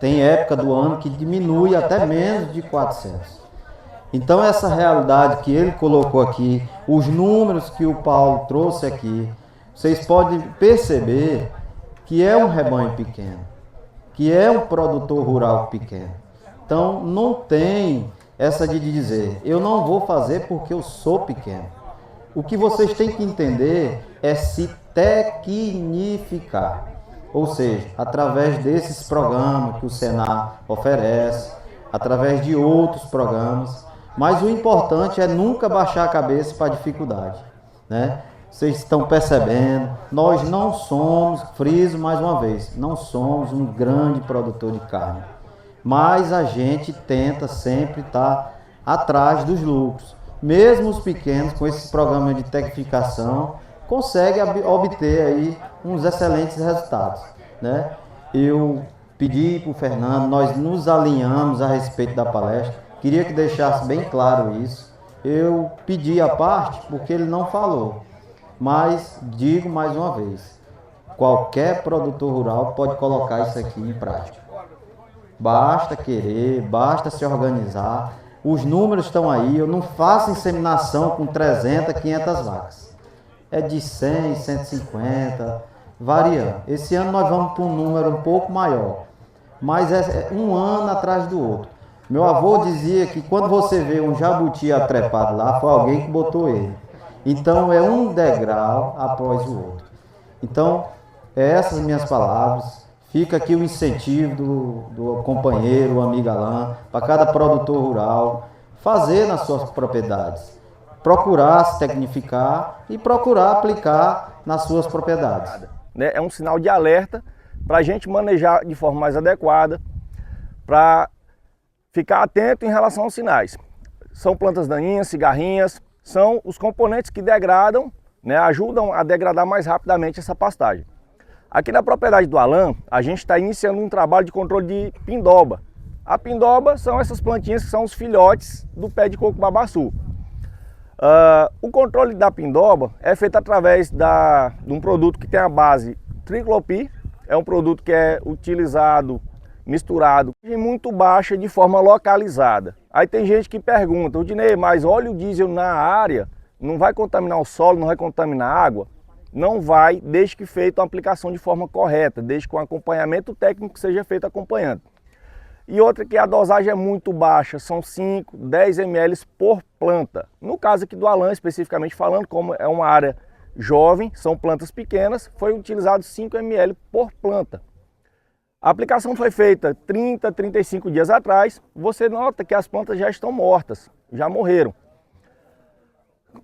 Tem época do ano que diminui até menos de 400. Então essa realidade que ele colocou aqui, os números que o Paulo trouxe aqui, vocês podem perceber que é um rebanho pequeno, que é um produtor rural pequeno. Então não tem essa de dizer, eu não vou fazer porque eu sou pequeno. O que vocês têm que entender é se tecnificar. Ou seja, através desses programas que o Senar oferece, através de outros programas. Mas o importante é nunca baixar a cabeça para a dificuldade, né? Vocês estão percebendo, nós não somos, friso mais uma vez, não somos um grande produtor de carne. Mas a gente tenta sempre estar atrás dos lucros. Mesmo os pequenos, com esse programa de tecnificação, conseguem obter aí uns excelentes resultados, né? Eu pedi para o Fernando, nós nos alinhamos a respeito da palestra, queria que deixasse bem claro isso. Eu pedi a parte porque ele não falou, mas digo mais uma vez, qualquer produtor rural pode colocar isso aqui em prática. Basta querer, basta se organizar. Os números estão aí, eu não faço inseminação com 300, 500 vacas. É de 100, 150, variando. Esse ano nós vamos para um número um pouco maior, mas é um ano atrás do outro. Meu avô dizia que quando você vê um jabuti atrepado lá, foi alguém que botou ele. Então é um degrau após o outro. Então, essas minhas palavras. Fica aqui o incentivo do companheiro, o amigo Alan, para cada produtor rural fazer nas suas propriedades. Procurar se tecnificar e procurar aplicar nas suas propriedades. É um sinal de alerta para a gente manejar de forma mais adequada, para ficar atento em relação aos sinais. São plantas daninhas, cigarrinhas, são os componentes que degradam, né, ajudam a degradar mais rapidamente essa pastagem. Aqui na propriedade do Alan, a gente está iniciando um trabalho de controle de pindoba. A pindoba são essas plantinhas que são os filhotes do pé de coco babaçu. O controle da pindoba é feito através de um produto que tem a base triclopi, é um produto que é utilizado, misturado, em muito baixa de forma localizada. Aí tem gente que pergunta, Udinei, mas óleo diesel na área não vai contaminar o solo, não vai contaminar a água? Não vai, desde que feita a aplicação de forma correta, desde que o acompanhamento técnico seja feito acompanhando. E outra que a dosagem é muito baixa, são 5, 10 ml por planta. No caso aqui do Alan, especificamente falando, como é uma área jovem, são plantas pequenas, foi utilizado 5 ml por planta. A aplicação foi feita 30, 35 dias atrás, você nota que as plantas já estão mortas, já morreram.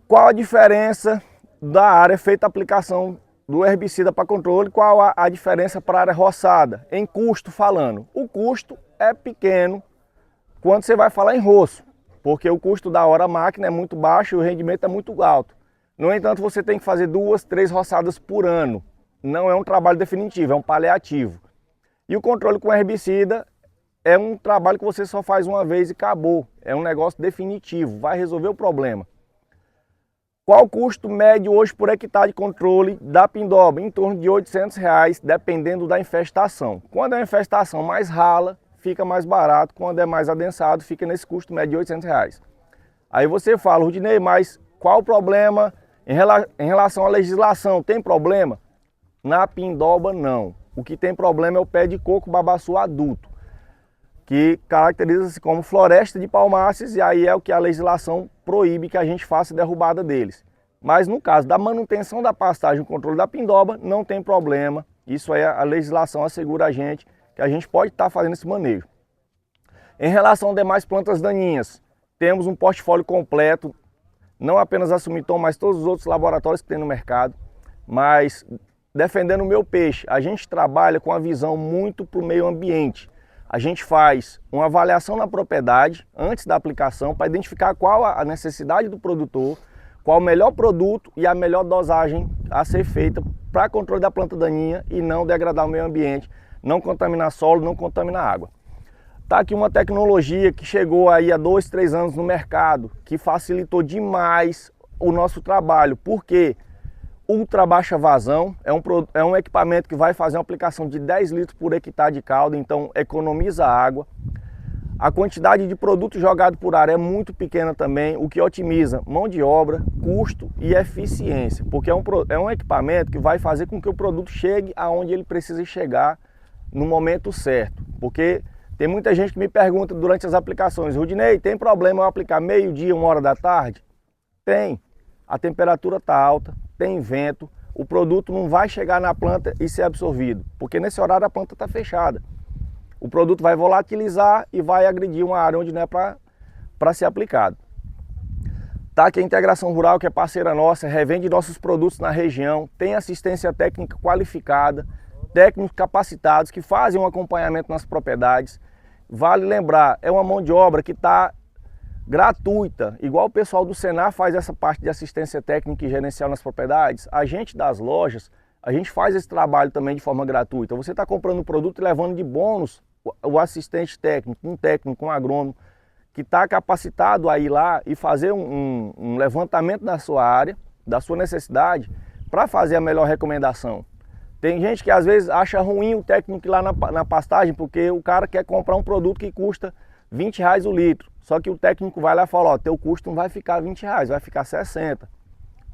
Qual a diferença da área feita a aplicação do herbicida para controle, qual a diferença para a área roçada? Em custo falando, o custo é pequeno quando você vai falar em roço, porque o custo da hora máquina é muito baixo e o rendimento é muito alto. No entanto, você tem que fazer 2, 3 roçadas por ano. Não é um trabalho definitivo, é um paliativo. E o controle com herbicida é um trabalho que você só faz uma vez e acabou. É um negócio definitivo, vai resolver o problema. Qual o custo médio hoje por hectare de controle da pindoba? Em torno de R$ 800, dependendo da infestação. Quando é uma infestação mais rala, fica mais barato. Quando é mais adensado, fica nesse custo médio de R$ 800. Aí você fala, Rudinei, mas qual o problema em relação à legislação? Tem problema? Na pindoba, não. O que tem problema é o pé de coco babaçu adulto, que caracteriza-se como floresta de palmáceas, e aí é o que a legislação proíbe que a gente faça derrubada deles. Mas no caso da manutenção da pastagem, o controle da pindoba, não tem problema. Isso aí a legislação assegura a gente que a gente pode estar fazendo esse manejo. Em relação a demais plantas daninhas, temos um portfólio completo, não apenas a Sumiton, mas todos os outros laboratórios que tem no mercado. Mas defendendo o meu peixe, a gente trabalha com a visão muito para o meio ambiente. A gente faz uma avaliação na propriedade antes da aplicação para identificar qual a necessidade do produtor, qual o melhor produto e a melhor dosagem a ser feita para controle da planta daninha e não degradar o meio ambiente, não contaminar solo, não contaminar água. Está aqui uma tecnologia que chegou aí há 2, 3 anos no mercado, que facilitou demais o nosso trabalho. Por quê? Ultra baixa vazão, é um equipamento que vai fazer uma aplicação de 10 litros por hectare de calda, então economiza água. A quantidade de produto jogado por área é muito pequena também, o que otimiza mão de obra, custo e eficiência, porque é um equipamento que vai fazer com que o produto chegue aonde ele precisa chegar no momento certo. Porque tem muita gente que me pergunta durante as aplicações, Rudinei, tem problema eu aplicar meio-dia, 1h da tarde? Tem. A temperatura está alta, tem vento, o produto não vai chegar na planta e ser absorvido, porque nesse horário a planta está fechada. O produto vai volatilizar e vai agredir uma área onde não é para ser aplicado. Tá aqui a Integração Rural, que é parceira nossa, revende nossos produtos na região, tem assistência técnica qualificada, técnicos capacitados que fazem um acompanhamento nas propriedades. Vale lembrar, é uma mão de obra que está gratuita, igual o pessoal do Senar faz essa parte de assistência técnica e gerencial nas propriedades, a gente das lojas, a gente faz esse trabalho também de forma gratuita. Você está comprando um produto e levando de bônus o assistente técnico, um agrônomo, que está capacitado a ir lá e fazer um levantamento da sua área, da sua necessidade, para fazer a melhor recomendação. Tem gente que às vezes acha ruim o técnico ir lá na pastagem, porque o cara quer comprar um produto que custa R$ 20 o litro. Só que o técnico vai lá e fala, ó, teu custo não vai ficar R$ 20, vai ficar 60.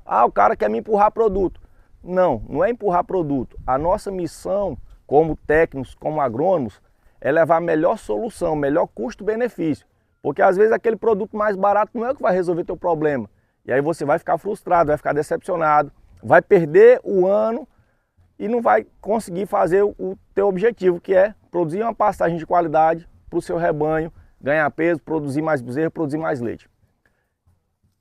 Ah, o cara quer me empurrar produto. Não, não é empurrar produto. A nossa missão como técnicos, como agrônomos, é levar a melhor solução, melhor custo-benefício. Porque às vezes aquele produto mais barato não é o que vai resolver teu problema. E aí você vai ficar frustrado, vai ficar decepcionado, vai perder o ano e não vai conseguir fazer o teu objetivo, que é produzir uma pastagem de qualidade para o seu rebanho, ganhar peso, produzir mais bezerro, produzir mais leite.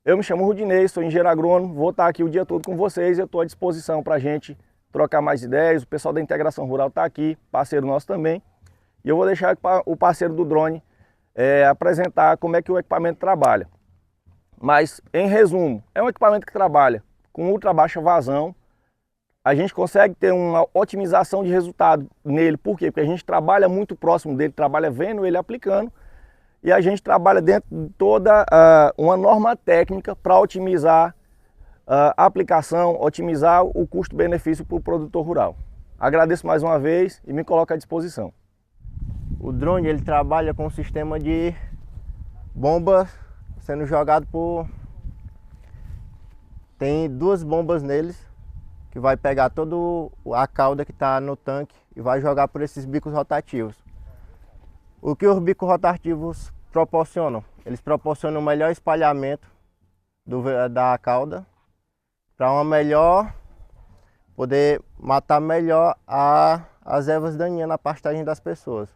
Eu me chamo Rudinei, sou engenheiro agrônomo, vou estar aqui o dia todo com vocês, eu estou à disposição para a gente trocar mais ideias. O pessoal da Integração Rural está aqui, parceiro nosso também. E eu vou deixar o parceiro do drone apresentar como é que o equipamento trabalha. Mas, em resumo, é um equipamento que trabalha com ultra baixa vazão. A gente consegue ter uma otimização de resultado nele. Por quê? Porque a gente trabalha muito próximo dele, trabalha vendo ele aplicando. E a gente trabalha dentro de toda uma norma técnica para otimizar a aplicação, otimizar o custo-benefício para o produtor rural. Agradeço mais uma vez e me coloco à disposição. O drone ele trabalha com um sistema de bomba sendo jogado por... Tem 2 bombas neles que vai pegar toda a cauda que está no tanque e vai jogar por esses bicos rotativos. O que os bicos rotativos proporcionam? Eles proporcionam um melhor espalhamento da cauda para uma melhor, poder matar melhor as ervas daninhas na pastagem das pessoas.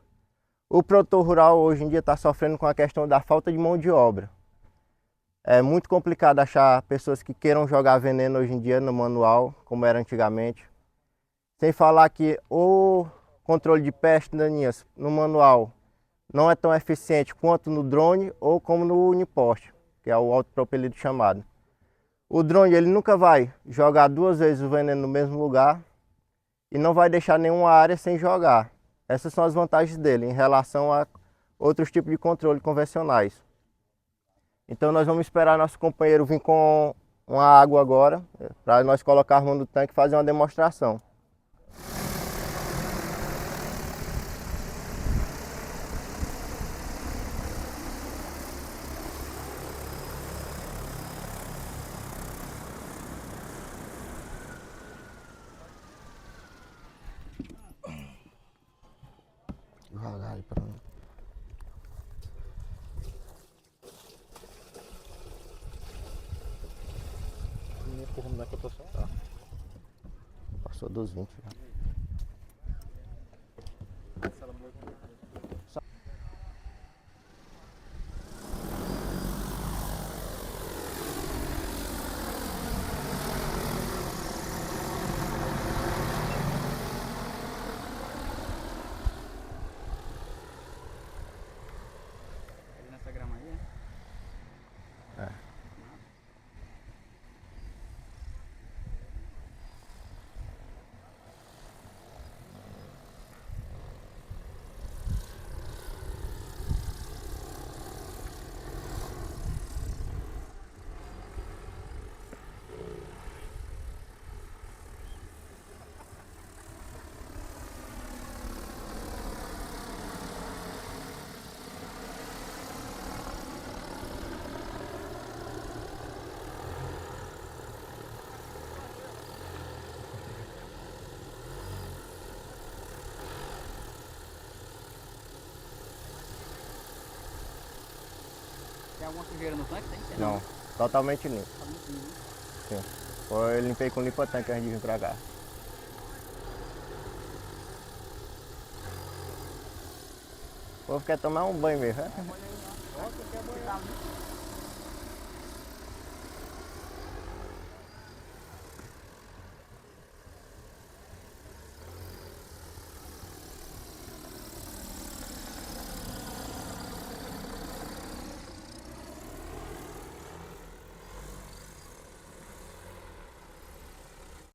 O produtor rural hoje em dia está sofrendo com a questão da falta de mão de obra. É muito complicado achar pessoas que queiram jogar veneno hoje em dia no manual, como era antigamente. Sem falar que o controle de pestes daninhas no manual não é tão eficiente quanto no drone ou como no uniposte, que é o autopropelido chamado. O drone ele nunca vai jogar 2 vezes o veneno no mesmo lugar e não vai deixar nenhuma área sem jogar. Essas são as vantagens dele em relação outros tipos de controle convencionais. Então nós vamos esperar nosso companheiro vir com uma água agora, para nós colocarmos no tanque e fazer uma demonstração. Devagar aí pra mim. Passou dos 20 já. Nessa grama aí, né? É. Tem alguma sujeira no tanque? Tem? Não, totalmente limpo. Tá muito limpo. Sim. Eu limpei com limpa-tanque antes de vir pra cá. O povo quer tomar um banho mesmo, né? Olha aí, ó. Quer banho?